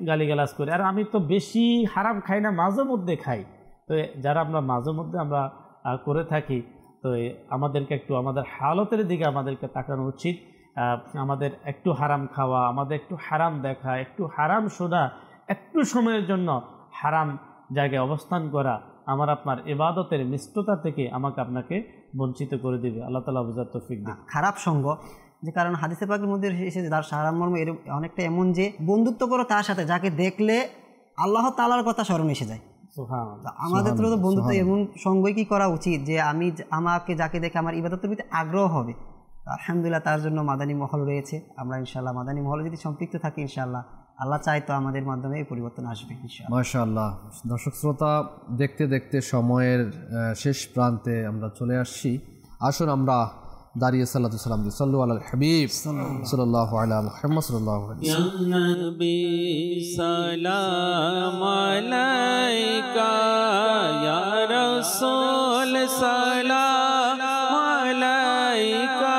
S4: গালিগালাজ করি, আর আমি তো বেশি হারাম খাই না, মাঝে মধ্যে খাই। তো যারা আমরা মাঝে মধ্যে আমরা করে থাকি, তো আমাদেরকে একটু আমাদের হালতের দিকে আমাদেরকে তাকানো উচিত। আমাদের একটু হারাম খাওয়া, আমাদের একটু হারাম দেখা, একটু হারাম শোনা, একটু সময়ের জন্য হারাম জায়গায় অবস্থান করা আমার আপনার ইবাদতের মিষ্টতা থেকে আমাকে আপনাকে বঞ্চিত করে দেবে। আল্লাহ তাআলা বুঝার তৌফিক দিন। খারাপ সঙ্গ, যে কারণ হাদিসে পাকের মধ্যে এসেছে তার সারামর্ম অনেকটা এমন যে বন্ধুত্ব করো তার সাথে যাকে দেখলে আল্লাহ তাআলার কথা স্মরণ এসে যায়। আমাদের তো বন্ধুত্ব এমন সঙ্গই কি করা উচিত যে আমি আমাকে যাকে দেখে আমার ইবাদতের প্রতি আগ্রহ হবে। আলহামদুলিল্লাহ তার জন্য মাদানী মহল রয়েছে, আমরা ইনশাআল্লাহ মাদানী মহলে যদি সম্পৃক্ত থাকি ইনশাআল্লাহ আল্লাহ চাই তো আমাদের মাধ্যমে এই পরিবর্তন আসবে ইনশাআল্লাহ।
S2: মাশাআল্লাহ। দর্শক শ্রোতা, দেখতে দেখতে সময়ের শেষ প্রান্তে আমরা চলে আসছি। আসুন আমরা দাঁড়িয়ে সাল্লাতু সালাম দিই সাল্লু আলাল হাবিব সাল্লাল্লাহু আলা মুহাম্মদ সাল্লাল্লাহু আলাইহি ওয়াসাল্লাম।
S3: ইয়া নবী সালাম আলাইকা, ইয়া রাসূল সালাম আলাইকা,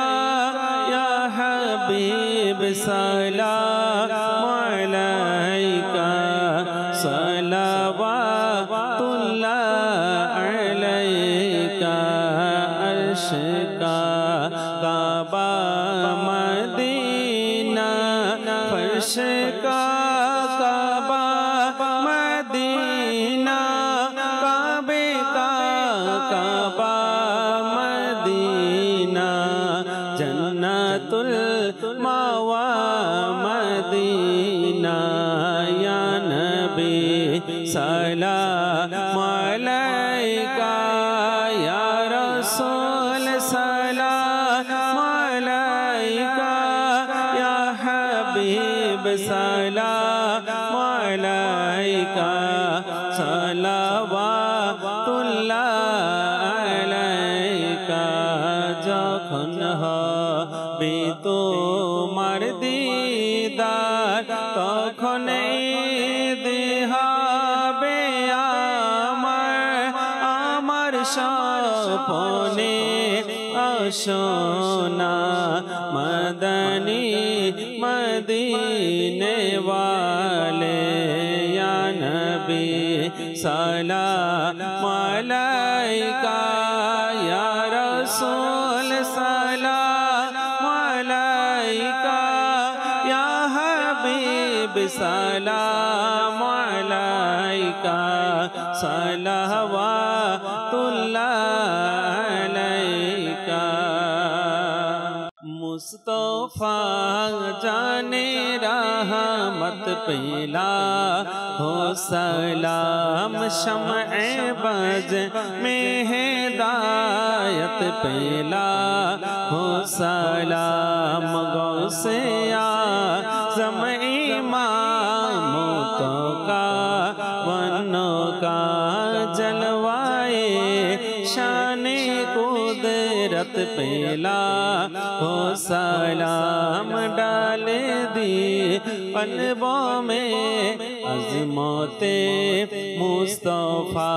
S3: ইয়া হাবিব সালাম আলাইকা, সালাওয়াতুল্লাহ আলাইকা, আরশ কা কাবা মদিনা, ফরশ কা কাবা মদিনা, কাবে কা কাবা মদিনা, জন্নাতুল মাওয়া মদিনা, ইয়া নবী সালাম আলাইকা, ইয়া রাসূল সালাম আলাইকা, ইয়া হাবিব সালাম আলাইকা, সালাওয়াতুল্লাহ আলাইকা। যখন হবে তোমার দিদার তখন হবে আমার স্বপ্নে আসোনা মদনী মদিনে ওয়ালে, ইয়া নবী সালাম আলাইকা, ইয়া রাসূল সালাম আলাইকা, ইয়া হাবিব সালাম আলাইকা, সালাওয়াতুল্লাহ আলাইকা। मुस्तफा जाने रहमत पेला हो सलाम, शमए बज में हिदायत पेला हो सलाम, गौसे आज़म इमामों का वनो का जलवाए शान कुद पेला हो सलाम डाल दी कल्बों में अज़मते मुस्तफ़ा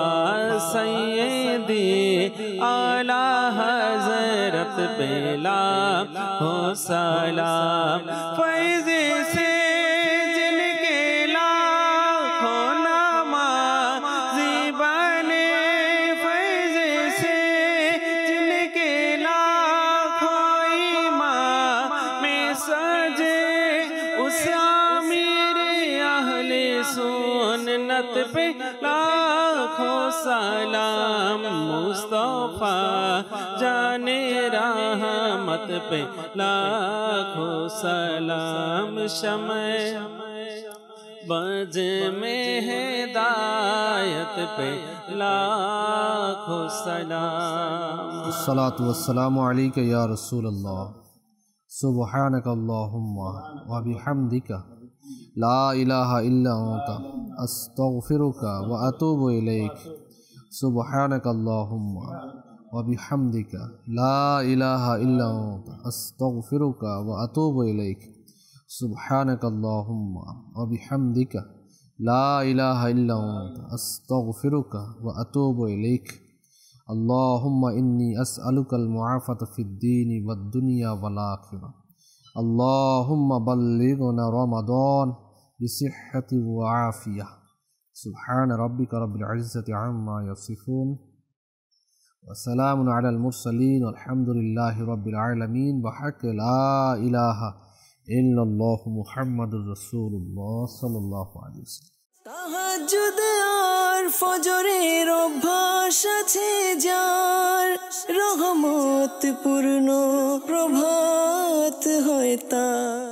S3: सैयदी आला हज़रत पेला हो सलाम फैज़ से जिनके लाखों नमाज़ी बने फैज़ से जिनके लाखों इमाम में सजे उस आमिर अहले सुन्नत पे लाखों सलाम मुस्तफ़ा जाने रहमत पे लाखों सलाम शमे बज में हिदायत पे लाखों सलाम।
S2: अस्सलातु वस्सलामु अलैका या रसूल अल्लाह सुब्हानका अल्लाहुम्मा व बिहम्दिका ला इलाहा इल्ला अंता अस्तगफिरुका व अतूबु इलैक सुब्हानका अल्लाहुम्मा व बिहम्दिका ला इलाहा इल्ला अंता अस्तगफिरुका व अतूबु इलैक सुब्हानका अल्लाहुम्मा व बिहम्दिका ला इलाहा इल्ला अंता अस्तगफिरुका व अतूबु इलैक अल्लाहुम्मा इन्नी अस्अलुकल मुआफ़त फ़िद्दीनी वद्दुनिया वल आखिरह अल्लाहुम्मा बल्लिगना रमज़ान बिसिह्हति व आफ़िया सुब्हान रब्बिका रब्बिल इज़्ज़ति अम्मा यसिफ़ून व सलामुन अलल मुरसलीन वल्हम्दुलिल्लाहि रब्बिल आलमीन व हक़ ला इलाहा इल्लल्लाहु मुहम्मदुर रसूलुल्लाह सल्लल्लाहु अलैहि वसल्लम।
S9: তাহাজ্জুদ আর ফজরের অভ্যাস আছে যার রহমত পূর্ণ প্রভাত হয় তার।